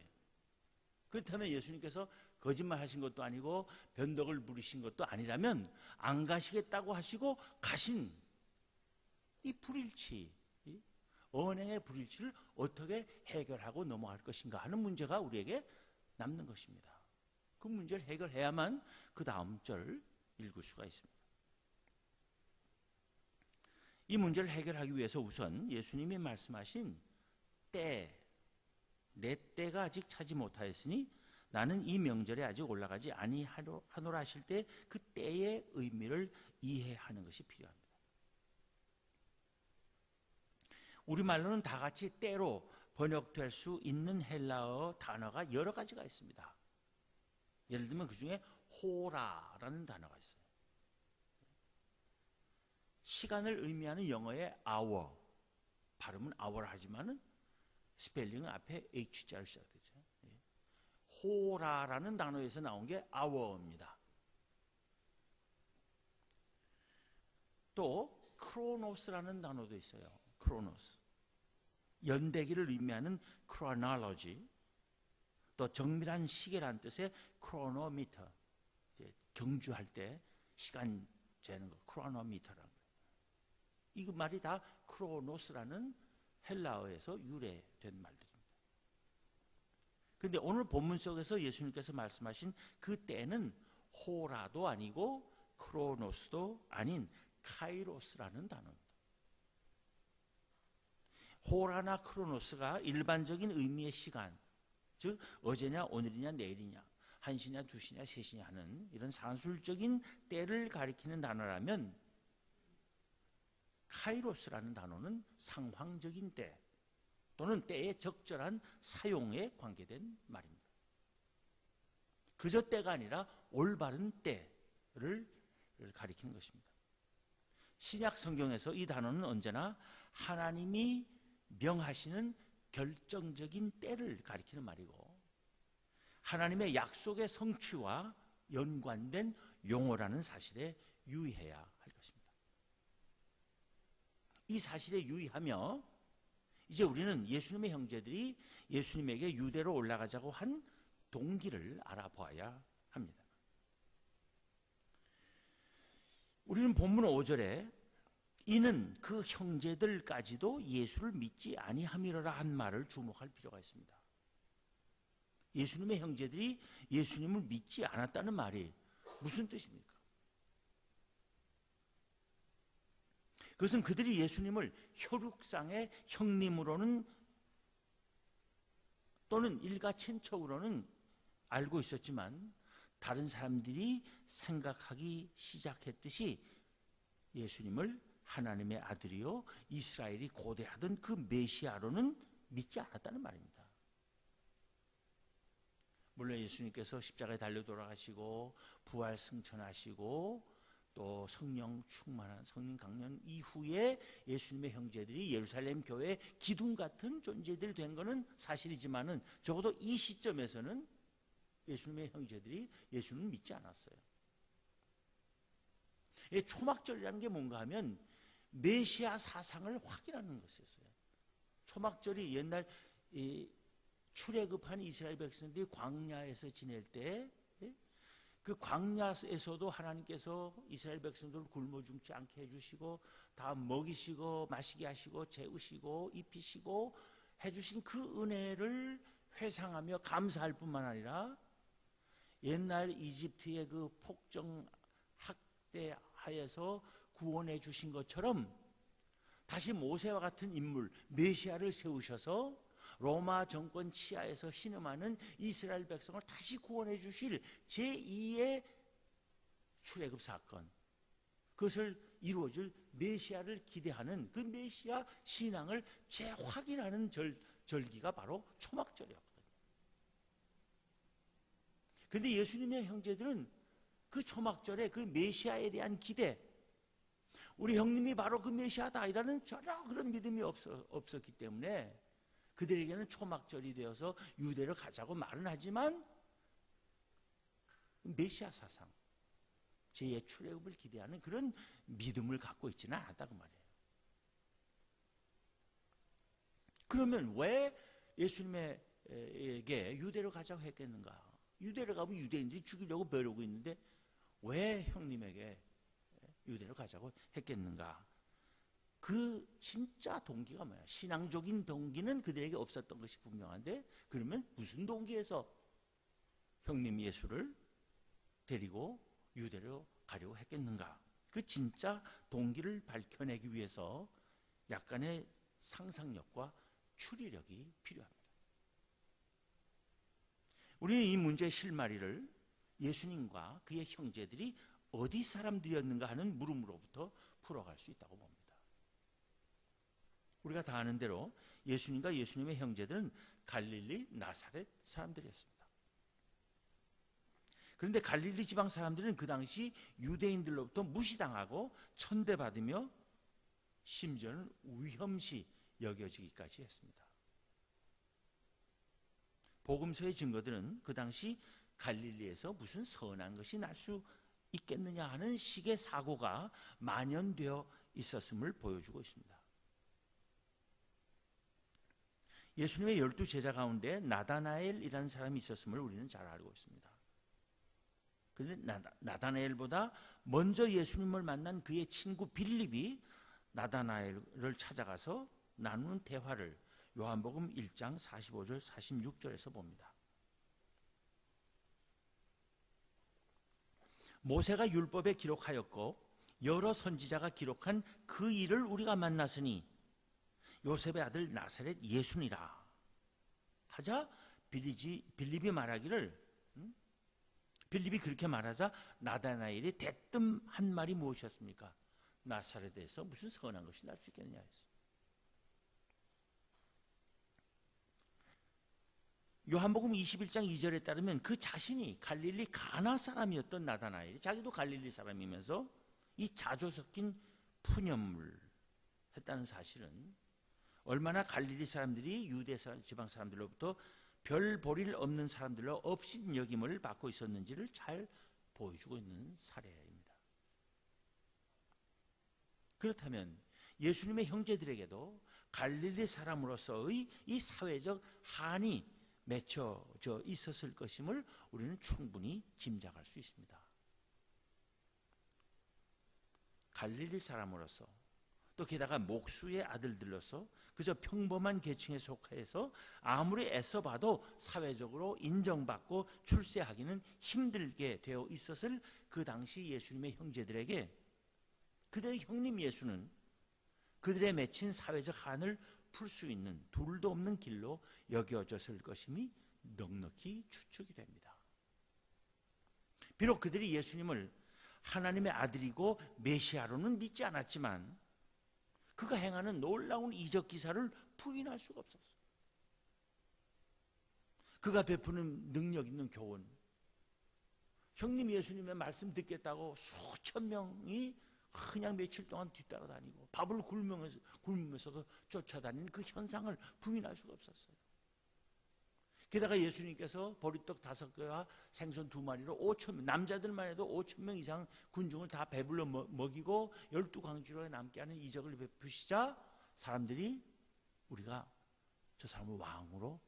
그렇다면 예수님께서 거짓말 하신 것도 아니고 변덕을 부리신 것도 아니라면 안 가시겠다고 하시고 가신 이 불일치, 언행의 불일치를 어떻게 해결하고 넘어갈 것인가 하는 문제가 우리에게 남는 것입니다. 그 문제를 해결해야만 그 다음 절 읽을 수가 있습니다. 이 문제를 해결하기 위해서 우선 예수님이 말씀하신 때, 내 때가 아직 차지 못하였으니 나는 이 명절에 아직 올라가지 아니하노라 하실 때 그 때의 의미를 이해하는 것이 필요합니다. 우리말로는 다 같이 때로 번역될 수 있는 헬라어 단어가 여러 가지가 있습니다. 예를 들면 그 중에 호라라는 단어가 있어요. 시간을 의미하는 영어의 hour, 발음은 hour 하지만은 스펠링은 앞에 H자를 시작되죠. 호라라는 단어에서 나온 게 hour입니다. 또 크로노스라는 단어도 있어요. 크로노스. 연대기를 의미하는 chronology, 또 정밀한 시계라는 뜻의 chronometer, 경주할 때 시간 재는 거, chronometer라는 거예요. 이 말이 다 크로노스라는 헬라어에서 유래된 말들입니다. 그런데 오늘 본문 속에서 예수님께서 말씀하신 그 때는 호라도 아니고 크로노스도 아닌 카이로스라는 단어입니다. 호라나 크로노스가 일반적인 의미의 시간, 즉 어제냐 오늘이냐 내일이냐 1시냐 2시냐 3시냐 하는 이런 산술적인 때를 가리키는 단어라면 카이로스라는 단어는 상황적인 때 또는 때의 적절한 사용에 관계된 말입니다. 그저 때가 아니라 올바른 때를 가리키는 것입니다. 신약 성경에서 이 단어는 언제나 하나님이 명하시는 결정적인 때를 가리키는 말이고 하나님의 약속의 성취와 연관된 용어라는 사실에 유의해야 할 것입니다. 이 사실에 유의하며 이제 우리는 예수님의 형제들이 예수님에게 유대로 올라가자고 한 동기를 알아보아야 합니다. 우리는 본문 5절에 이는 그 형제들까지도 예수를 믿지 아니함이로라 한 말을 주목할 필요가 있습니다. 예수님의 형제들이 예수님을 믿지 않았다는 말이 무슨 뜻입니까? 그것은 그들이 예수님을 혈육상의 형님으로는 또는 일가친척으로는 알고 있었지만 다른 사람들이 생각하기 시작했듯이 예수님을 하나님의 아들이요 이스라엘이 고대하던 그 메시아로는 믿지 않았다는 말입니다. 물론 예수님께서 십자가에 달려 돌아가시고 부활 승천하시고 또 성령 충만한 성령 강림 이후에 예수님의 형제들이 예루살렘 교회의 기둥 같은 존재들이 된 것은 사실이지만은 적어도 이 시점에서는 예수님의 형제들이 예수님을 믿지 않았어요. 초막절이라는 게 뭔가 하면 메시아 사상을 확인하는 것이었어요. 초막절이 옛날 출애굽한 이스라엘 백성들이 광야에서 지낼 때 그 광야에서도 하나님께서 이스라엘 백성들을 굶어 죽지 않게 해주시고 다 먹이시고 마시게 하시고 재우시고 입히시고 해주신 그 은혜를 회상하며 감사할 뿐만 아니라 옛날 이집트의 그 폭정 학대 하에서 구원해 주신 것처럼 다시 모세와 같은 인물 메시아를 세우셔서 로마 정권 치하에서 신음하는 이스라엘 백성을 다시 구원해 주실 제2의 출애굽 사건, 그것을 이루어질 메시아를 기대하는 그 메시아 신앙을 재확인하는 절기가 바로 초막절이었거든요. 그런데 예수님의 형제들은 그 초막절에 그 메시아에 대한 기대, 우리 형님이 바로 그 메시아다이라는 전혀 그런 믿음이 없었기 때문에 그들에게는 초막절이 되어서 유대를 가자고 말은 하지만 메시아 사상, 제2의 출애굽을 기대하는 그런 믿음을 갖고 있지는 않았다고 말이에요. 그러면 왜 예수님에게 유대로 가자고 했겠는가? 유대로 가면 유대인들이 죽이려고 벼르고 있는데 왜 형님에게 유대로 가자고 했겠는가? 그 진짜 동기가 뭐야? 신앙적인 동기는 그들에게 없었던 것이 분명한데, 그러면 무슨 동기에서 형님 예수를 데리고 유대로 가려고 했겠는가? 그 진짜 동기를 밝혀내기 위해서 약간의 상상력과 추리력이 필요합니다. 우리는 이 문제의 실마리를 예수님과 그의 형제들이 어디 사람들이었는가 하는 물음으로부터 풀어갈 수 있다고 봅니다. 우리가 다 아는 대로 예수님과 예수님의 형제들은 갈릴리 나사렛 사람들이었습니다. 그런데 갈릴리 지방 사람들은 그 당시 유대인들로부터 무시당하고 천대받으며 심지어는 위험시 여겨지기까지 했습니다. 복음서의 증거들은 그 당시 갈릴리에서 무슨 선한 것이 날 수 있겠느냐 하는 식의 사고가 만연되어 있었음을 보여주고 있습니다. 예수님의 12제자 가운데 나다나엘이라는 사람이 있었음을 우리는 잘 알고 있습니다. 그런데 나다나엘보다 먼저 예수님을 만난 그의 친구 빌립이 나다나엘을 찾아가서 나누는 대화를 요한복음 1장 45절 46절에서 봅니다. 모세가 율법에 기록하였고 여러 선지자가 기록한 그 일을 우리가 만났으니 요셉의 아들 나사렛 예수니라 하자, 빌립이 말하기를, 빌립이 그렇게 말하자 나다나엘이 대뜸 한 말이 무엇이었습니까? 나사렛에서 무슨 선한 것이 날 수 있겠느냐 했어요. 요한복음 21장 2절에 따르면 그 자신이 갈릴리 가나 사람이었던 나다나엘이 자기도 갈릴리 사람이면서 이 자조 섞인 푸념을 했다는 사실은 얼마나 갈릴리 사람들이 유대 지방 사람들로부터 별 볼일 없는 사람들로 업신 여김을 받고 있었는지를 잘 보여주고 있는 사례입니다. 그렇다면 예수님의 형제들에게도 갈릴리 사람으로서의 이 사회적 한이 맺혀져 있었을 것임을 우리는 충분히 짐작할 수 있습니다. 갈릴리 사람으로서 또 게다가 목수의 아들들로서 그저 평범한 계층에 속해서 아무리 애써봐도 사회적으로 인정받고 출세하기는 힘들게 되어 있었을 그 당시 예수님의 형제들에게 그들의 형님 예수는 그들의 맺힌 사회적 한을 풀 수 있는 둘도 없는 길로 여겨졌을 것임이 넉넉히 추측이 됩니다. 비록 그들이 예수님을 하나님의 아들이고 메시아로는 믿지 않았지만 그가 행하는 놀라운 이적 기사를 부인할 수가 없었어요. 그가 베푸는 능력 있는 교훈, 형님 예수님의 말씀 듣겠다고 수천 명이 그냥 며칠 동안 뒤따라다니고 밥을 굶으면서도 쫓아다니는 그 현상을 부인할 수가 없었어요. 게다가 예수님께서 보리떡 5개와 생선 2마리로 5,000명, 남자들만 해도 5,000명 이상 군중을 다 배불러 먹이고 12광주로에 남게 하는 이적을 베푸시자 사람들이 우리가 저 사람을 왕으로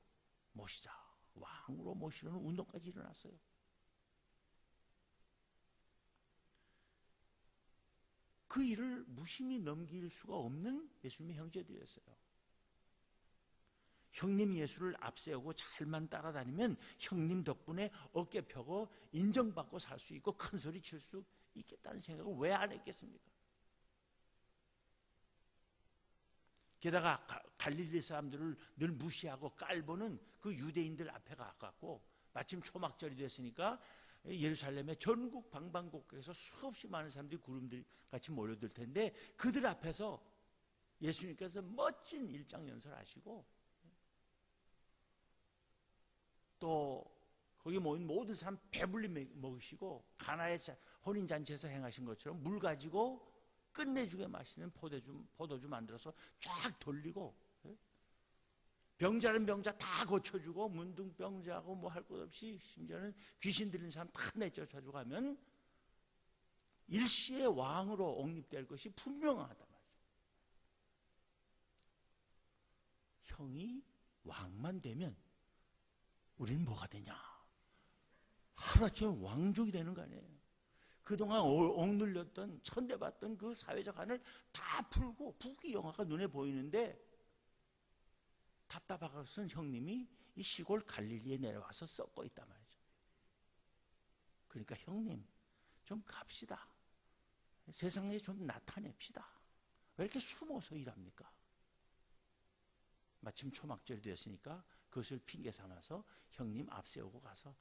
모시자, 왕으로 모시려는 운동까지 일어났어요. 그 일을 무심히 넘길 수가 없는 예수님의 형제들이었어요. 형님 예수를 앞세우고 잘만 따라다니면 형님 덕분에 어깨 펴고 인정받고 살 수 있고 큰 소리 칠 수 있겠다는 생각을 왜 안 했겠습니까? 게다가 갈릴리 사람들을 늘 무시하고 깔보는 그 유대인들 앞에 가깝고 마침 초막절이 됐으니까 예루살렘의 전국 방방곡곡에서 수없이 많은 사람들이 구름들 같이 몰려들 텐데 그들 앞에서 예수님께서 멋진 일장연설하시고 또 거기 모인 모든 사람 배불리 먹으시고 가나의 혼인잔치에서 행하신 것처럼 물 가지고 끝내주게 마시는 포도주 만들어서 쫙 돌리고 병자는 병자 다 고쳐주고 문둥병자하고 뭐 할 것 없이 심지어는 귀신 들린 사람 다 내쫓아주고 하면 일시의 왕으로 옹립될 것이 분명하단 말이죠. 형이 왕만 되면 우리는 뭐가 되냐? 하루아침에 왕족이 되는 거 아니에요. 그동안 억눌렸던 천대받던 그 사회적 한을 다 풀고 부귀영화가 눈에 보이는데 답답하고선 형님이 이 시골 갈릴리에 내려와서 썩고 있단 말이죠. 그러니까 형님 좀 갑시다. 세상에 좀 나타냅시다. 왜 이렇게 숨어서 일합니까? 마침 초막절이 되었으니까 그것을 핑계 삼아서 형님 앞세우고 가서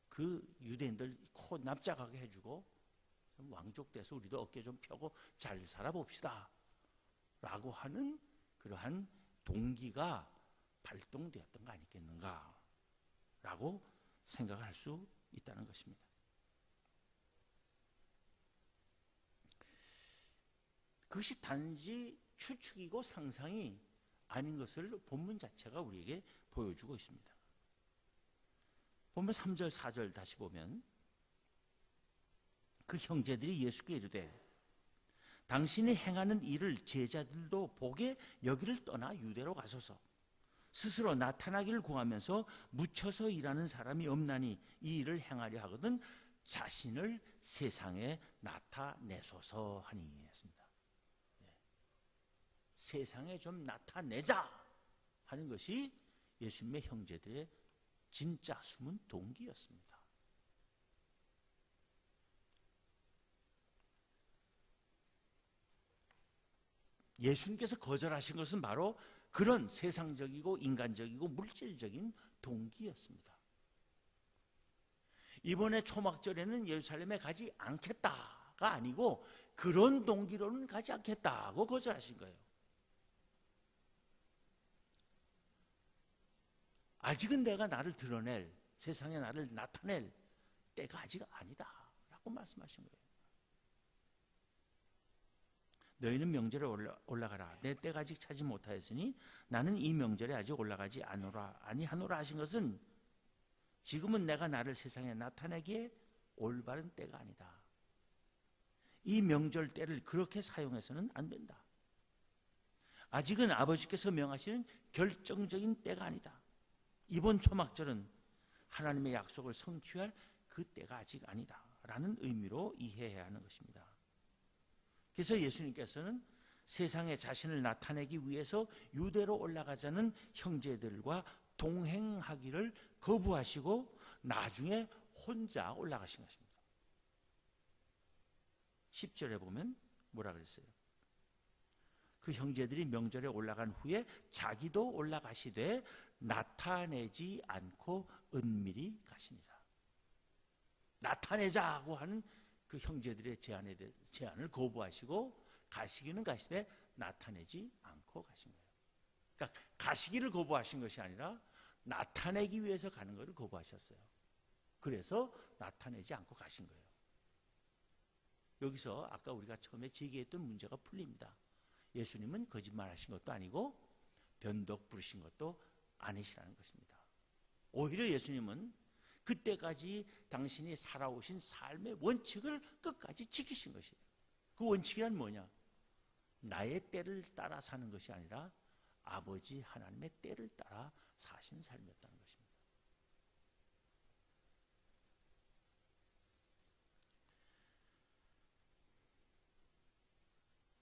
그 유대인들 코 납작하게 해주고 왕족 돼서 우리도 어깨 좀 펴고 잘 살아봅시다 라고 하는 그러한 동기가 발동되었던 거 아니겠는가 라고 생각할 수 있다는 것입니다. 그것이 단지 추측이고 상상이 아닌 것을 본문 자체가 우리에게 보여주고 있습니다. 본문 3절 4절 다시 보면 그 형제들이 예수께 이르되 당신이 행하는 일을 제자들도 보게 여기를 떠나 유대로 가소서. 스스로 나타나기를 구하면서 묻혀서 일하는 사람이 없나니 이 일을 행하려 하거든 자신을 세상에 나타내소서 하니 했습니다. 세상에 좀 나타내자 하는 것이 예수님의 형제들의 진짜 숨은 동기였습니다. 예수님께서 거절하신 것은 바로 그런 세상적이고 인간적이고 물질적인 동기였습니다. 이번에 초막절에는 예루살렘에 가지 않겠다가 아니고 그런 동기로는 가지 않겠다고 거절하신 거예요. 아직은 내가 나를 드러낼, 세상에 나를 나타낼 때가 아직 아니다 라고 말씀하신 거예요. 너희는 명절에 올라가라. 내 때가 아직 차지 못하였으니 나는 이 명절에 아직 올라가지 아니하노라 하신 것은 지금은 내가 나를 세상에 나타내기에 올바른 때가 아니다. 이 명절 때를 그렇게 사용해서는 안 된다. 아직은 아버지께서 명하시는 결정적인 때가 아니다. 이번 초막절은 하나님의 약속을 성취할 그 때가 아직 아니다 라는 의미로 이해해야 하는 것입니다. 그래서 예수님께서는 세상에 자신을 나타내기 위해서 유대로 올라가자는 형제들과 동행하기를 거부하시고 나중에 혼자 올라가신 것입니다. 10절에 보면 뭐라 그랬어요? 그 형제들이 명절에 올라간 후에 자기도 올라가시되 나타내지 않고 은밀히 가시니라. 나타내자고 하는 그 형제들의 제안을 거부하시고 가시기는 가시되 나타내지 않고 가신 거예요. 그러니까 가시기를 거부하신 것이 아니라 나타내기 위해서 가는 것을 거부하셨어요. 그래서 나타내지 않고 가신 거예요. 여기서 아까 우리가 처음에 제기했던 문제가 풀립니다. 예수님은 거짓말하신 것도 아니고 변덕 부리신 것도 아니시라는 것입니다. 오히려 예수님은 그때까지 당신이 살아오신 삶의 원칙을 끝까지 지키신 것이에요. 그 원칙이란 뭐냐? 나의 때를 따라 사는 것이 아니라 아버지 하나님의 때를 따라 사시는 삶이었다는 것입니다.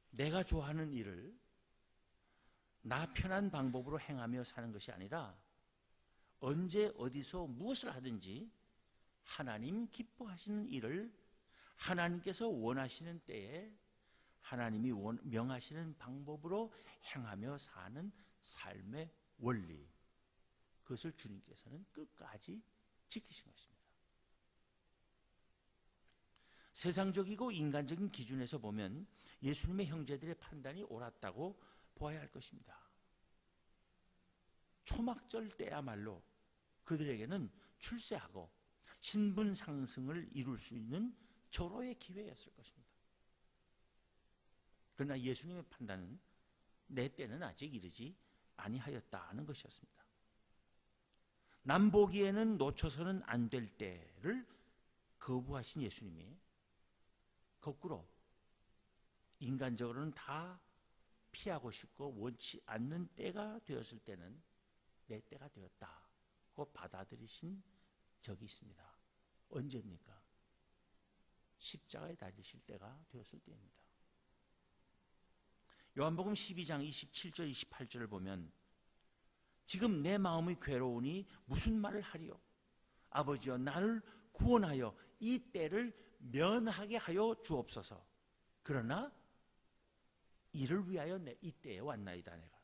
내가 좋아하는 일을 나 편한 방법으로 행하며 사는 것이 아니라 언제 어디서 무엇을 하든지 하나님 기뻐하시는 일을 하나님께서 원하시는 때에 하나님이 명하시는 방법으로 행하며 사는 삶의 원리, 그것을 주님께서는 끝까지 지키신 것입니다. 세상적이고 인간적인 기준에서 보면 예수님의 형제들의 판단이 옳았다고 보아야 할 것입니다. 초막절 때야말로 그들에게는 출세하고 신분 상승을 이룰 수 있는 절호의 기회였을 것입니다. 그러나 예수님의 판단은 내 때는 아직 이르지 아니하였다는 것이었습니다. 남 보기에는 놓쳐서는 안 될 때를 거부하신 예수님이 거꾸로 인간적으로는 다 피하고 싶고 원치 않는 때가 되었을 때는 내 때가 되었다고 받아들이신 적이 있습니다. 언제입니까? 십자가에 달리실 때가 되었을 때입니다. 요한복음 12장 27절 28절을 보면 지금 내 마음이 괴로우니 무슨 말을 하리요? 아버지여 나를 구원하여 이 때를 면하게 하여 주옵소서. 그러나 이를 위하여 이 때에 왔나이다 내가.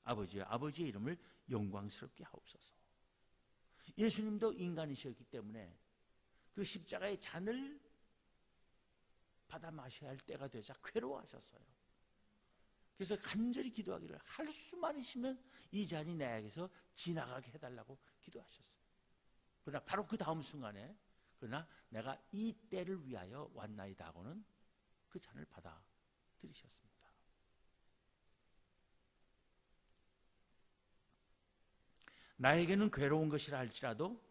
아버지여 아버지의 이름을 영광스럽게 하옵소서. 예수님도 인간이셨기 때문에 그 십자가의 잔을 받아 마셔야 할 때가 되자 괴로워하셨어요. 그래서 간절히 기도하기를 할 수만 있으면 이 잔이 나에게서 지나가게 해달라고 기도하셨어요. 그러나 바로 그 다음 순간에 그러나 내가 이 때를 위하여 왔나이다 하고는 그 잔을 받아들이셨습니다. 나에게는 괴로운 것이라 할지라도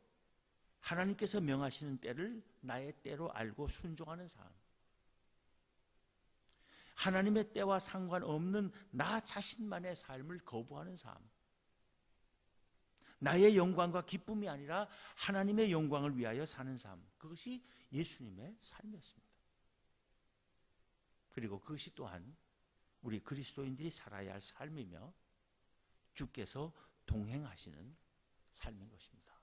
하나님께서 명하시는 때를 나의 때로 알고 순종하는 삶, 하나님의 때와 상관없는 나 자신만의 삶을 거부하는 삶, 나의 영광과 기쁨이 아니라 하나님의 영광을 위하여 사는 삶, 그것이 예수님의 삶이었습니다. 그리고 그것이 또한 우리 그리스도인들이 살아야 할 삶이며 주께서 동행하시는 삶인 것입니다.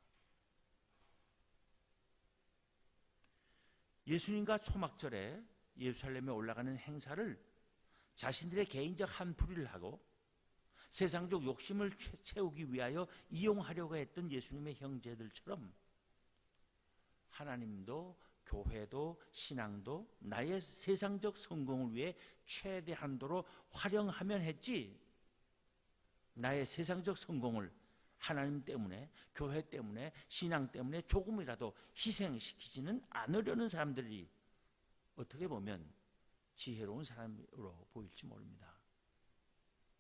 예수님과 초막절에 예루살렘에 올라가는 행사를 자신들의 개인적 한풀이를 하고 세상적 욕심을 채우기 위하여 이용하려고 했던 예수님의 형제들처럼 하나님도 교회도 신앙도 나의 세상적 성공을 위해 최대한도로 활용하면 했지, 나의 세상적 성공을 하나님 때문에, 교회 때문에, 신앙 때문에 조금이라도 희생시키지는 않으려는 사람들이 어떻게 보면 지혜로운 사람으로 보일지 모릅니다.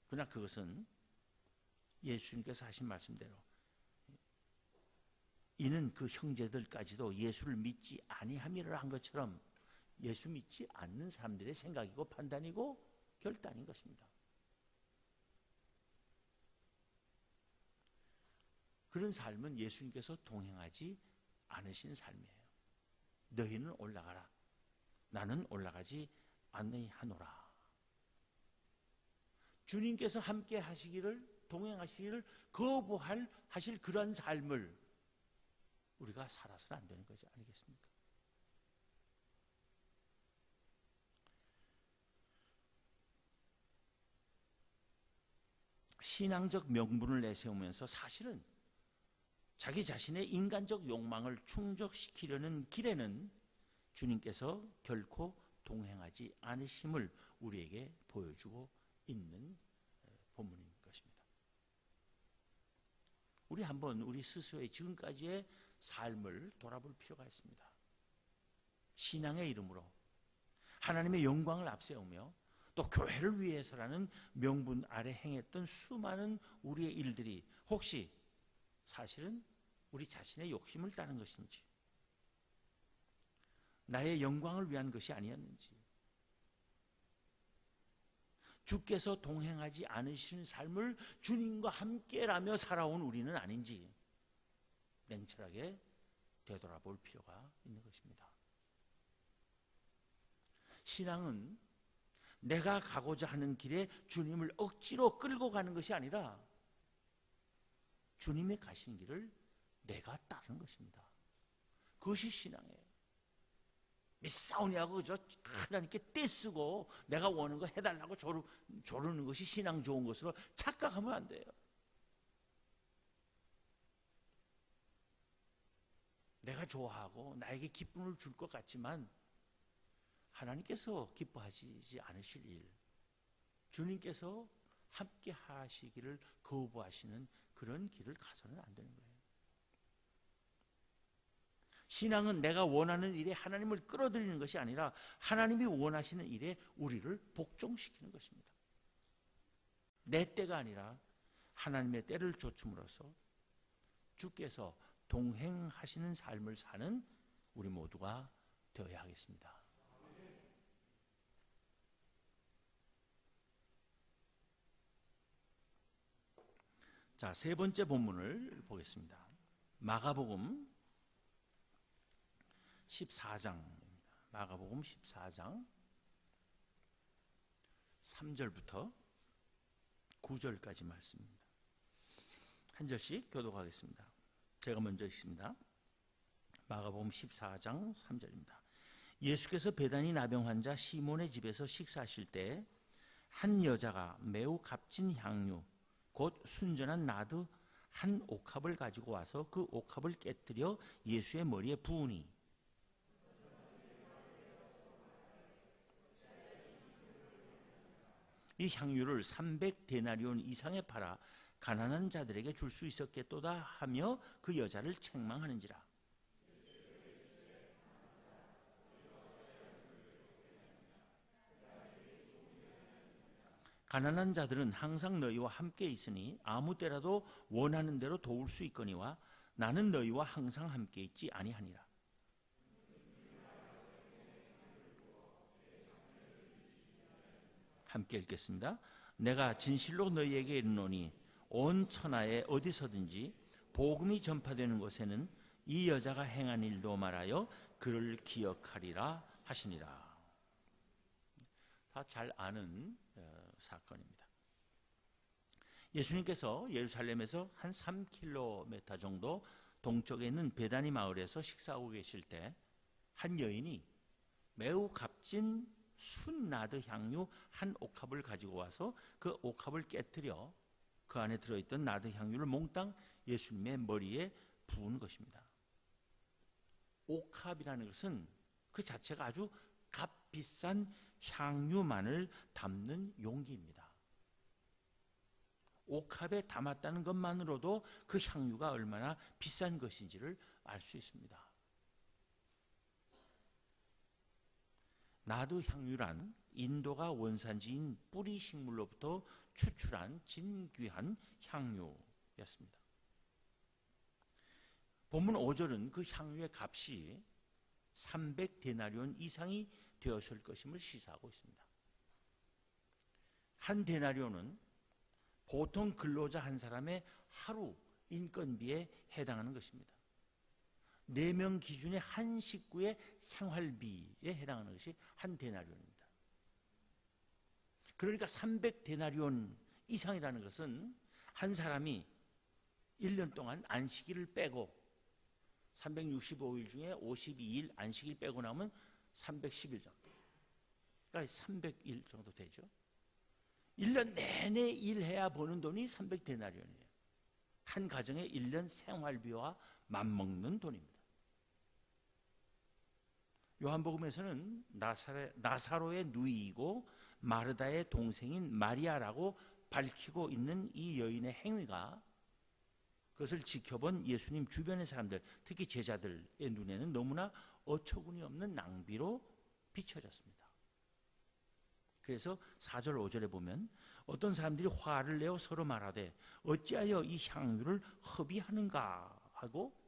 그러나 그것은 예수님께서 하신 말씀대로 이는 그 형제들까지도 예수를 믿지 아니함이라 한 것처럼 예수 믿지 않는 사람들의 생각이고 판단이고 결단인 것입니다. 그런 삶은 예수님께서 동행하지 않으신 삶이에요. 너희는 올라가라. 나는 올라가지 아니하노라. 주님께서 함께 하시기를, 동행하시기를 거부하실 그런 삶을 우리가 살아서는 안 되는 거지 아니겠습니까? 신앙적 명분을 내세우면서 사실은 자기 자신의 인간적 욕망을 충족시키려는 길에는 주님께서 결코 동행하지 않으심을 우리에게 보여주고 있는 본문인 것입니다. 우리 한번 우리 스스로의 지금까지의 삶을 돌아볼 필요가 있습니다. 신앙의 이름으로 하나님의 영광을 앞세우며 또 교회를 위해서라는 명분 아래 행했던 수많은 우리의 일들이 혹시 사실은 우리 자신의 욕심을 따른 것인지, 나의 영광을 위한 것이 아니었는지, 주께서 동행하지 않으시는 삶을 주님과 함께라며 살아온 우리는 아닌지 냉철하게 되돌아볼 필요가 있는 것입니다. 신앙은 내가 가고자 하는 길에 주님을 억지로 끌고 가는 것이 아니라 주님이 가신 길을 내가 따르는 것입니다. 그것이 신앙이에요. 싸우냐고 하나님께 떼쓰고 내가 원하는 거 해달라고 조르는 것이 신앙 좋은 것으로 착각하면 안 돼요. 내가 좋아하고 나에게 기쁨을 줄 것 같지만 하나님께서 기뻐하시지 않으실 일, 주님께서 함께 하시기를 거부하시는 그런 길을 가서는 안 되는 거예요. 신앙은 내가 원하는 일에 하나님을 끌어들이는 것이 아니라 하나님이 원하시는 일에 우리를 복종시키는 것입니다. 내 때가 아니라 하나님의 때를 좇음으로써 주께서 동행하시는 삶을 사는 우리 모두가 되어야 하겠습니다. 자, 세 번째 본문을 보겠습니다. 마가복음 14장입니다. 마가복음 14장 3절부터 9절까지 말씀입니다. 한 절씩 교독하겠습니다. 제가 먼저 읽습니다. 마가복음 14장 3절입니다. 예수께서 베다니 나병 환자 시몬의 집에서 식사하실 때 한 여자가 매우 값진 향유 곧 순전한 나드 한 옥합을 가지고 와서 그 옥합을 깨뜨려 예수의 머리에 부으니 이 향유를 300데나리온 이상에 팔아 가난한 자들에게 줄 수 있었겠도다 하며 그 여자를 책망하는지라. 가난한 자들은 항상 너희와 함께 있으니 아무 때라도 원하는 대로 도울 수 있거니와 나는 너희와 항상 함께 있지 아니하니라. 함께 읽겠습니다. 내가 진실로 너희에게 이르노니 온 천하에 어디서든지 복음이 전파되는 곳에는 이 여자가 행한 일도 말하여 그를 기억하리라 하시니라. 다 잘 아는 사건입니다. 예수님께서 예루살렘에서 한 3km 정도 동쪽에 있는 베다니 마을에서 식사하고 계실 때 한 여인이 매우 값진 순나드 향유 한 옥합을 가지고 와서 그 옥합을 깨뜨려 그 안에 들어있던 나드 향유를 몽땅 예수님의 머리에 부은 것입니다. 옥합이라는 것은 그 자체가 아주 값비싼 향유만을 담는 용기입니다. 옥합에 담았다는 것만으로도 그 향유가 얼마나 비싼 것인지를 알 수 있습니다. 나드 향유란 인도가 원산지인 뿌리 식물로부터 추출한 진귀한 향유였습니다. 본문 5절은 그 향유의 값이 300데나리온 이상이 되었을 것임을 시사하고 있습니다. 한 데나리온은 보통 근로자 한 사람의 하루 인건비에 해당하는 것입니다. 4명 기준의 한 식구의 생활비에 해당하는 것이 한 데나리온입니다. 그러니까 300데나리온 이상이라는 것은 한 사람이 1년 동안 안식일을 빼고 365일 중에 52일 안식일 빼고 나면 310일 정도. 그러니까 300일 정도 되죠. 1년 내내 일해야 버는 돈이 300데나리온이에요. 한 가정의 1년 생활비와 맞먹는 돈입니다. 요한복음에서는 나사로의 누이이고 마르다의 동생인 마리아라고 밝히고 있는 이 여인의 행위가 그것을 지켜본 예수님 주변의 사람들, 특히 제자들의 눈에는 너무나 어처구니 없는 낭비로 비춰졌습니다. 그래서 4절 5절에 보면 어떤 사람들이 화를 내어 서로 말하되 어찌하여 이 향유를 허비하는가 하고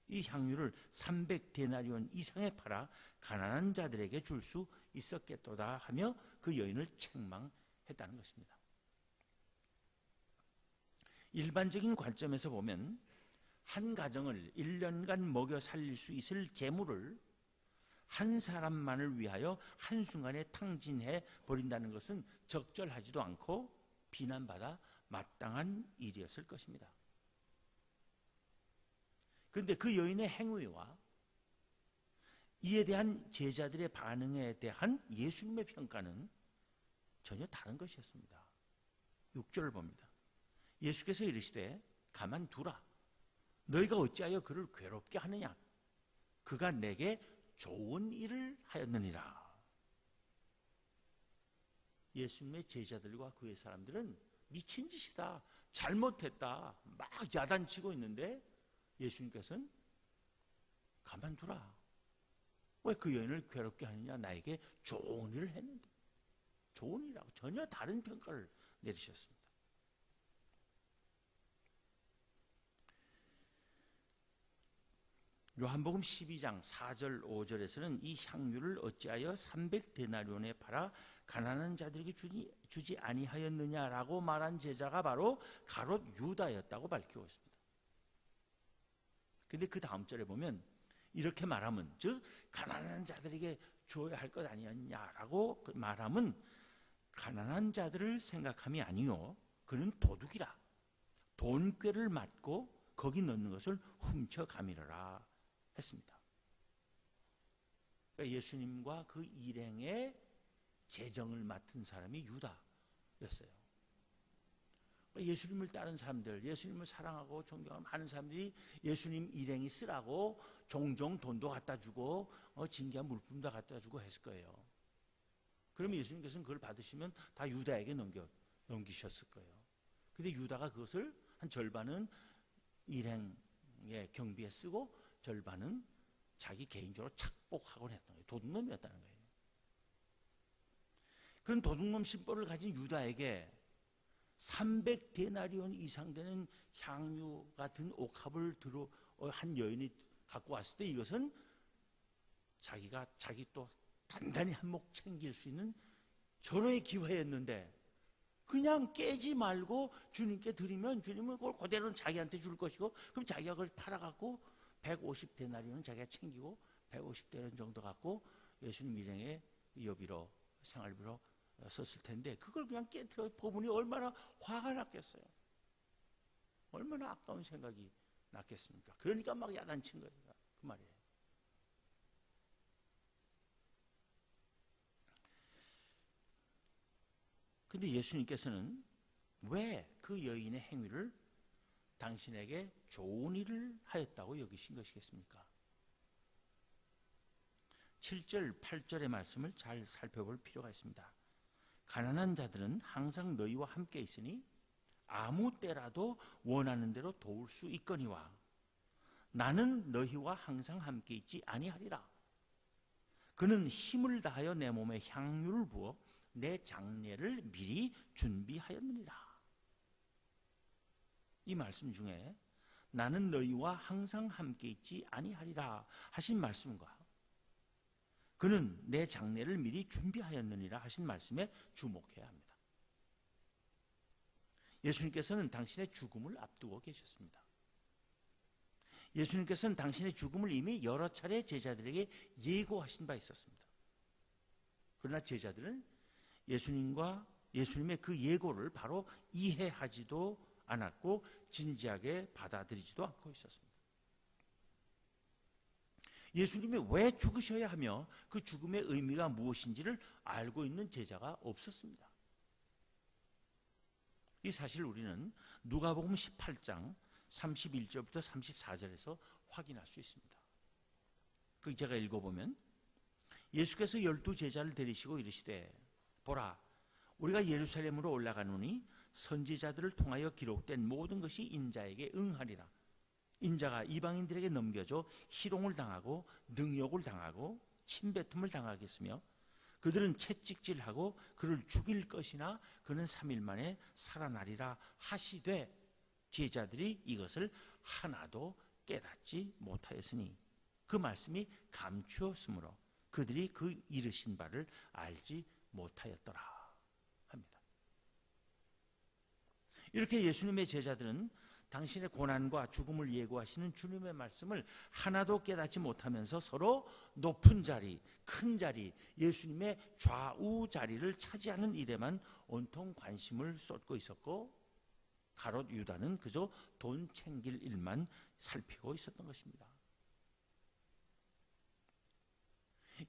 이 향유를 300데나리온 이상에 팔아 가난한 자들에게 줄 수 있었겠도다 하며 그 여인을 책망했다는 것입니다. 일반적인 관점에서 보면 한 가정을 1년간 먹여 살릴 수 있을 재물을 한 사람만을 위하여 한순간에 탕진해 버린다는 것은 적절하지도 않고 비난받아 마땅한 일이었을 것입니다. 그런데 그 여인의 행위와 이에 대한 제자들의 반응에 대한 예수님의 평가는 전혀 다른 것이었습니다. 6절을 봅니다. 예수께서 이르시되 가만두라. 너희가 어찌하여 그를 괴롭게 하느냐. 그가 내게 좋은 일을 하였느니라. 예수님의 제자들과 그의 사람들은 미친 짓이다, 잘못했다, 막 야단치고 있는데 예수님께서는 가만두라. 왜 그 여인을 괴롭게 하느냐? 나에게 좋은 일을 했는데. 좋은 일이라고 전혀 다른 평가를 내리셨습니다. 요한복음 12장 4절 5절에서는 이 향유를 어찌하여 300데나리온에 팔아 가난한 자들에게 주지 아니하였느냐라고 말한 제자가 바로 가롯 유다였다고 밝히고 있습니다. 근데 그 다음 절에 보면 이렇게 말하면, 즉 가난한 자들에게 줘야 할 것 아니었냐라고 말하면, 가난한 자들을 생각함이 아니요 그는 도둑이라, 돈꾀를 맞고 거기 넣는 것을 훔쳐가미르라 했습니다. 그러니까 예수님과 그 일행의 재정을 맡은 사람이 유다였어요. 그러니까 예수님을 따른 사람들, 예수님을 사랑하고 존경하는 많은 사람들이 예수님 일행이 쓰라고 종종 돈도 갖다 주고 진귀한 물품도 갖다 주고 했을 거예요. 그러면 예수님께서는 그걸 받으시면 다 유다에게 넘기셨을 거예요. 근데 유다가 그것을 한 절반은 일행의 경비에 쓰고 절반은 자기 개인적으로 착복하곤 했던 거예요. 도둑놈이었다는 거예요. 그런 도둑놈 심보를 가진 유다에게 300데나리온 이상 되는 향유 같은 옥합을 한 여인이 갖고 왔을 때 이것은 자기 또 단단히 한몫 챙길 수 있는 절호의 기회였는데, 그냥 깨지 말고 주님께 드리면 주님은 그걸 그대로 자기한테 줄 것이고, 그럼 자기가 그걸 팔아갖고 150데나리온은 자기가 챙기고 150데나리온 정도 갖고 예수님 일행의 여비로, 생활비로 썼을 텐데, 그걸 그냥 깨트려 포문이 얼마나 화가 났겠어요. 얼마나 아까운 생각이 났겠습니까? 그러니까 막 야단친 거예요. 그 말이에요. 근데 예수님께서는 왜 그 여인의 행위를 당신에게 좋은 일을 하였다고 여기신 것이겠습니까? 7절, 8절의 말씀을 잘 살펴볼 필요가 있습니다. 가난한 자들은 항상 너희와 함께 있으니 아무 때라도 원하는 대로 도울 수 있거니와 나는 너희와 항상 함께 있지 아니하리라. 그는 힘을 다하여 내 몸에 향유를 부어 내 장례를 미리 준비하였느니라. 이 말씀 중에 나는 너희와 항상 함께 있지 아니하리라 하신 말씀과 그는 내 장례를 미리 준비하였느니라 하신 말씀에 주목해야 합니다. 예수님께서는 당신의 죽음을 앞두고 계셨습니다. 예수님께서는 당신의 죽음을 이미 여러 차례 제자들에게 예고하신 바 있었습니다. 그러나 제자들은 예수님의 그 예고를 바로 이해하지도 않았고 진지하게 받아들이지도 않고 있었습니다. 예수님이 왜 죽으셔야 하며 그 죽음의 의미가 무엇인지를 알고 있는 제자가 없었습니다. 이 사실 우리는 누가복음 18장 31절부터 34절에서 확인할 수 있습니다. 그 제가 읽어보면, 예수께서 12제자를 데리시고 이르시되 보라, 우리가 예루살렘으로 올라가노니 선지자들을 통하여 기록된 모든 것이 인자에게 응하리라. 인자가 이방인들에게 넘겨져 희롱을 당하고 능욕을 당하고 침뱉음을 당하겠으며 그들은 채찍질하고 그를 죽일 것이나 그는 3일 만에 살아나리라 하시되 제자들이 이것을 하나도 깨닫지 못하였으니 그 말씀이 감추었으므로 그들이 그 이르신 바를 알지 못하였더라 합니다. 이렇게 예수님의 제자들은 당신의 고난과 죽음을 예고하시는 주님의 말씀을 하나도 깨닫지 못하면서 서로 높은 자리, 큰 자리, 예수님의 좌우 자리를 차지하는 일에만 온통 관심을 쏟고 있었고 가롯 유다는 그저 돈 챙길 일만 살피고 있었던 것입니다.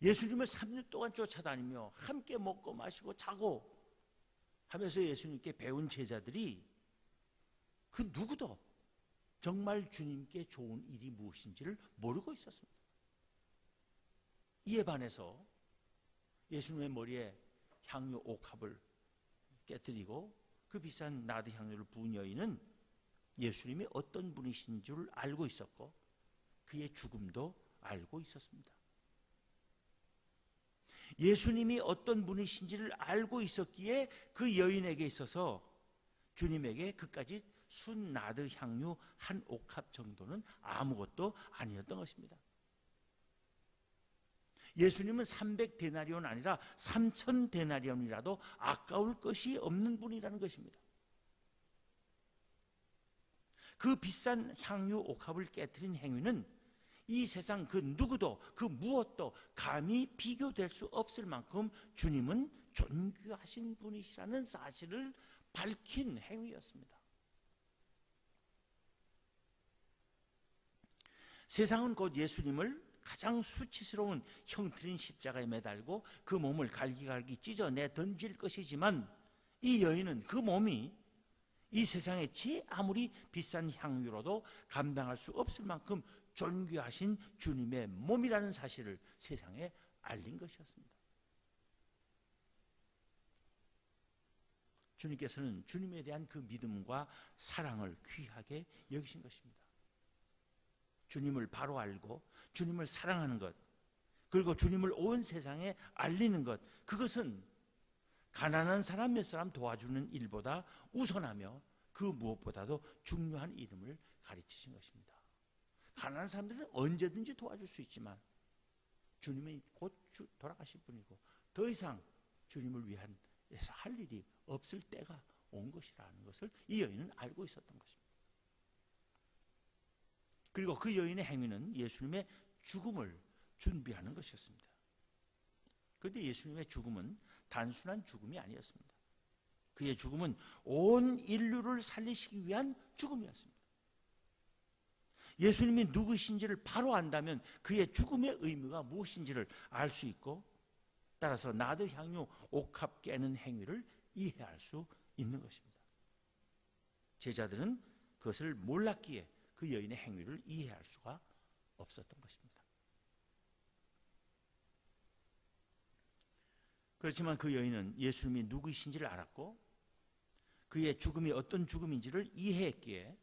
예수님을 3년 동안 쫓아다니며 함께 먹고 마시고 자고 하면서 예수님께 배운 제자들이 그 누구도 정말 주님께 좋은 일이 무엇인지를 모르고 있었습니다. 이에 반해서 예수님의 머리에 향유 옥합을 깨뜨리고 그 비싼 나드 향유를 부은 여인은 예수님이 어떤 분이신 줄 알고 있었고 그의 죽음도 알고 있었습니다. 예수님이 어떤 분이신지를 알고 있었기에 그 여인에게 있어서 주님에게 그까지 순 나드 향유 한 옥합 정도는 아무것도 아니었던 것입니다. 예수님은 300데나리온 아니라 3000데나리온이라도 아까울 것이 없는 분이라는 것입니다. 그 비싼 향유 옥합을 깨뜨린 행위는 이 세상 그 누구도 그 무엇도 감히 비교될 수 없을 만큼 주님은 존귀하신 분이시라는 사실을 밝힌 행위였습니다. 세상은 곧 예수님을 가장 수치스러운 형틀인 십자가에 매달고 그 몸을 갈기갈기 찢어내 던질 것이지만 이 여인은 그 몸이 이 세상에 제 아무리 비싼 향유로도 감당할 수 없을 만큼 존귀하신 주님의 몸이라는 사실을 세상에 알린 것이었습니다. 주님께서는 주님에 대한 그 믿음과 사랑을 귀하게 여기신 것입니다. 주님을 바로 알고 주님을 사랑하는 것, 그리고 주님을 온 세상에 알리는 것, 그것은 가난한 사람 몇 사람 도와주는 일보다 우선하며 그 무엇보다도 중요한 이름을 가르치신 것입니다. 가난한 사람들은 언제든지 도와줄 수 있지만 주님이 곧 돌아가실 분이고 더 이상 주님을 위해서 할 일이 없을 때가 온 것이라는 것을 이 여인은 알고 있었던 것입니다. 그리고 그 여인의 행위는 예수님의 죽음을 준비하는 것이었습니다. 그런데 예수님의 죽음은 단순한 죽음이 아니었습니다. 그의 죽음은 온 인류를 살리시기 위한 죽음이었습니다. 예수님이 누구신지를 바로 안다면 그의 죽음의 의미가 무엇인지를 알 수 있고 따라서 나드 향유 옥합 깨는 행위를 이해할 수 있는 것입니다. 제자들은 그것을 몰랐기에 그 여인의 행위를 이해할 수가 없었던 것입니다. 그렇지만 그 여인은 예수님이 누구이신지를 알았고 그의 죽음이 어떤 죽음인지를 이해했기에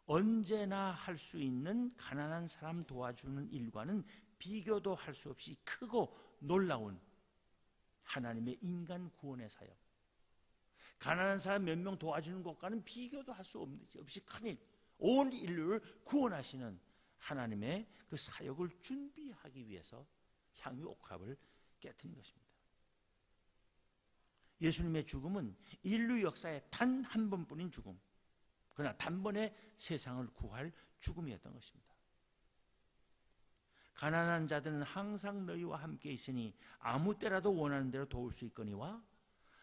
언제나 할 수 있는 가난한 사람 도와주는 일과는 비교도 할 수 없이 크고 놀라운 하나님의 인간 구원의 사역, 가난한 사람 몇 명 도와주는 것과는 비교도 할 수 없이 큰일, 온 인류를 구원하시는 하나님의 그 사역을 준비하기 위해서 향유 옥합을 깨뜨린 것입니다. 예수님의 죽음은 인류 역사에 단 한 번뿐인 죽음, 그러나 단번에 세상을 구할 죽음이었던 것입니다. 가난한 자들은 항상 너희와 함께 있으니 아무 때라도 원하는 대로 도울 수 있거니와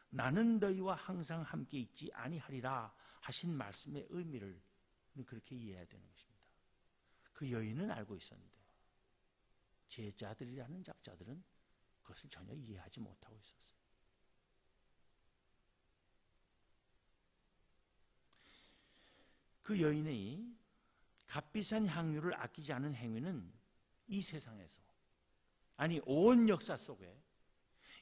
나는 너희와 항상 함께 있지 아니하리라 하신 말씀의 의미를 그렇게 이해해야 되는 것입니다. 그 여인은 알고 있었는데 제자들이라는 작자들은 그것을 전혀 이해하지 못하고 있었어요. 그 여인의 값비싼 향유를 아끼지 않은 행위는 이 세상에서, 아니 온 역사 속에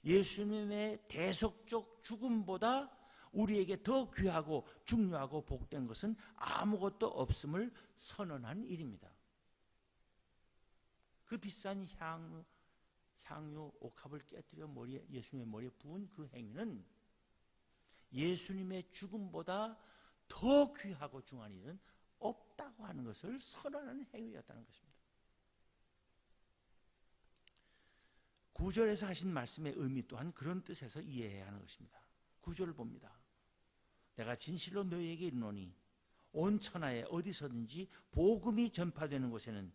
예수님의 대속적 죽음보다 우리에게 더 귀하고 중요하고 복된 것은 아무것도 없음을 선언한 일입니다. 그 비싼 향유 옥합을 깨뜨려 예수님의 머리에 부은 그 행위는 예수님의 죽음보다 더 귀하고 중요한 일은 없다고 하는 것을 선언하는 행위였다는 것입니다. 9절에서 하신 말씀의 의미 또한 그런 뜻에서 이해해야 하는 것입니다. 9절을 봅니다. 내가 진실로 너희에게 이르노니 온 천하에 어디서든지 복음이 전파되는 곳에는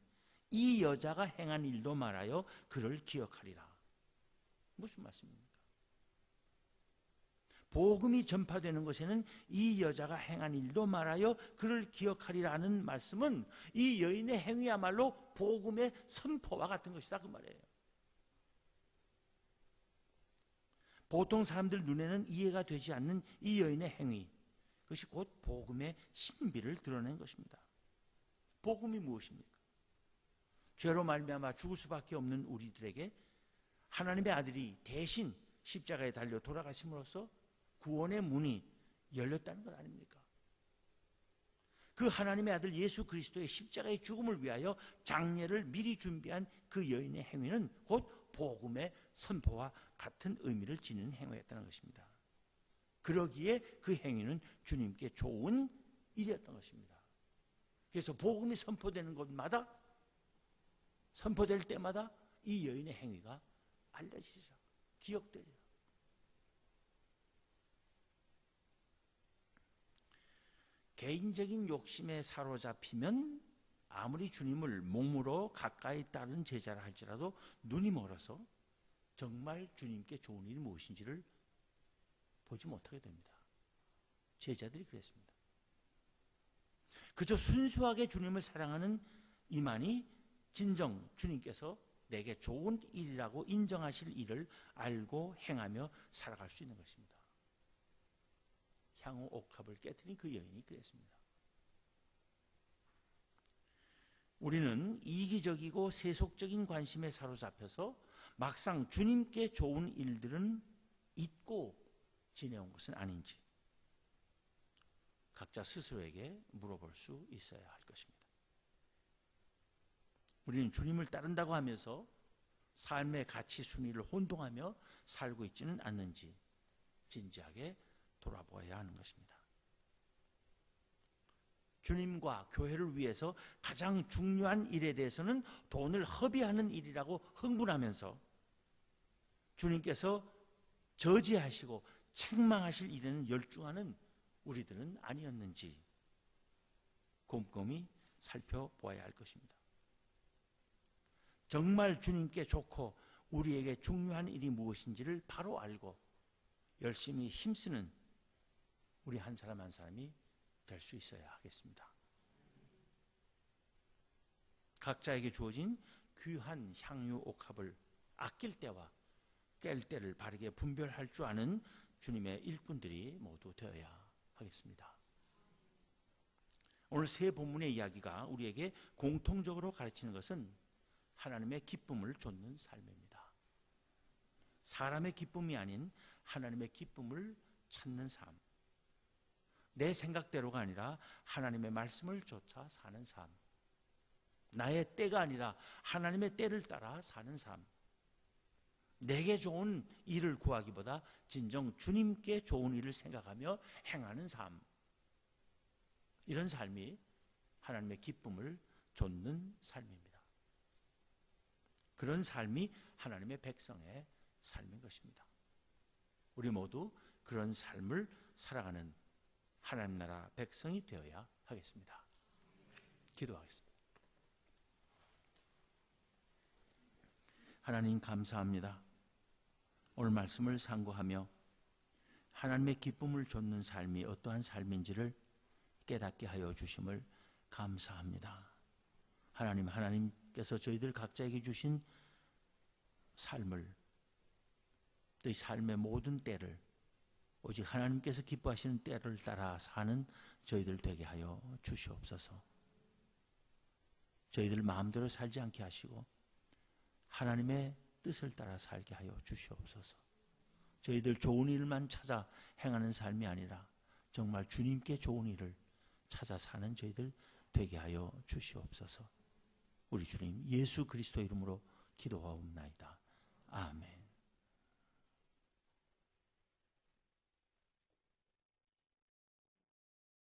이 여자가 행한 일도 말하여 그를 기억하리라. 무슨 말씀입니까? 복음이 전파되는 곳에는 이 여자가 행한 일도 말하여 그를 기억하리라는 말씀은 이 여인의 행위야말로 복음의 선포와 같은 것이다 그 말이에요. 보통 사람들 눈에는 이해가 되지 않는 이 여인의 행위, 그것이 곧 복음의 신비를 드러낸 것입니다. 복음이 무엇입니까? 죄로 말미암아 죽을 수밖에 없는 우리들에게 하나님의 아들이 대신 십자가에 달려 돌아가심으로써 구원의 문이 열렸다는 것 아닙니까? 그 하나님의 아들 예수 그리스도의 십자가의 죽음을 위하여 장례를 미리 준비한 그 여인의 행위는 곧 복음의 선포와 같은 의미를 지니는 행위였다는 것입니다. 그러기에 그 행위는 주님께 좋은 일이었던 것입니다. 그래서 복음이 선포되는 곳마다, 선포될 때마다 이 여인의 행위가 알려지죠. 기억되죠. 개인적인 욕심에 사로잡히면 아무리 주님을 몸으로 가까이 따른 제자라 할지라도 눈이 멀어서 정말 주님께 좋은 일이 무엇인지를 보지 못하게 됩니다. 제자들이 그랬습니다. 그저 순수하게 주님을 사랑하는 이만이 진정 주님께서 내게 좋은 일이라고 인정하실 일을 알고 행하며 살아갈 수 있는 것입니다. 향후 옥합을 깨뜨린 그 여인이 그랬습니다. 우리는 이기적이고 세속적인 관심에 사로잡혀서 막상 주님께 좋은 일들은 잊고 지내온 것은 아닌지 각자 스스로에게 물어볼 수 있어야 할 것입니다. 우리는 주님을 따른다고 하면서 삶의 가치 순위를 혼동하며 살고 있지는 않는지 진지하게 돌아보아야 하는 것입니다. 주님과 교회를 위해서 가장 중요한 일에 대해서는 돈을 허비하는 일이라고 흥분하면서 주님께서 저지하시고 책망하실 일에는 열중하는 우리들은 아니었는지 곰곰이 살펴보아야 할 것입니다. 정말 주님께 좋고 우리에게 중요한 일이 무엇인지를 바로 알고 열심히 힘쓰는 우리 한 사람 한 사람이 될 수 있어야 하겠습니다. 각자에게 주어진 귀한 향유 옥합을 아낄 때와 깰 때를 바르게 분별할 줄 아는 주님의 일꾼들이 모두 되어야 하겠습니다. 오늘 세 본문의 이야기가 우리에게 공통적으로 가르치는 것은 하나님의 기쁨을 좇는 삶입니다. 사람의 기쁨이 아닌 하나님의 기쁨을 찾는 삶. 내 생각대로가 아니라 하나님의 말씀을 쫓아 사는 삶. 나의 때가 아니라 하나님의 때를 따라 사는 삶. 내게 좋은 일을 구하기보다 진정 주님께 좋은 일을 생각하며 행하는 삶. 이런 삶이 하나님의 기쁨을 좇는 삶입니다. 그런 삶이 하나님의 백성의 삶인 것입니다. 우리 모두 그런 삶을 살아가는 하나님 나라 백성이 되어야 하겠습니다. 기도하겠습니다. 하나님 감사합니다. 오늘 말씀을 상고하며 하나님의 기쁨을 좇는 삶이 어떠한 삶인지를 깨닫게 하여 주심을 감사합니다. 하나님께서 저희들 각자에게 주신 삶을, 또 이 삶의 모든 때를 오직 하나님께서 기뻐하시는 때를 따라 사는 저희들 되게 하여 주시옵소서. 저희들 마음대로 살지 않게 하시고 하나님의 뜻을 따라 살게 하여 주시옵소서. 저희들 좋은 일만 찾아 행하는 삶이 아니라 정말 주님께 좋은 일을 찾아 사는 저희들 되게 하여 주시옵소서. 우리 주님 예수 그리스도 이름으로 기도하옵나이다. 아멘.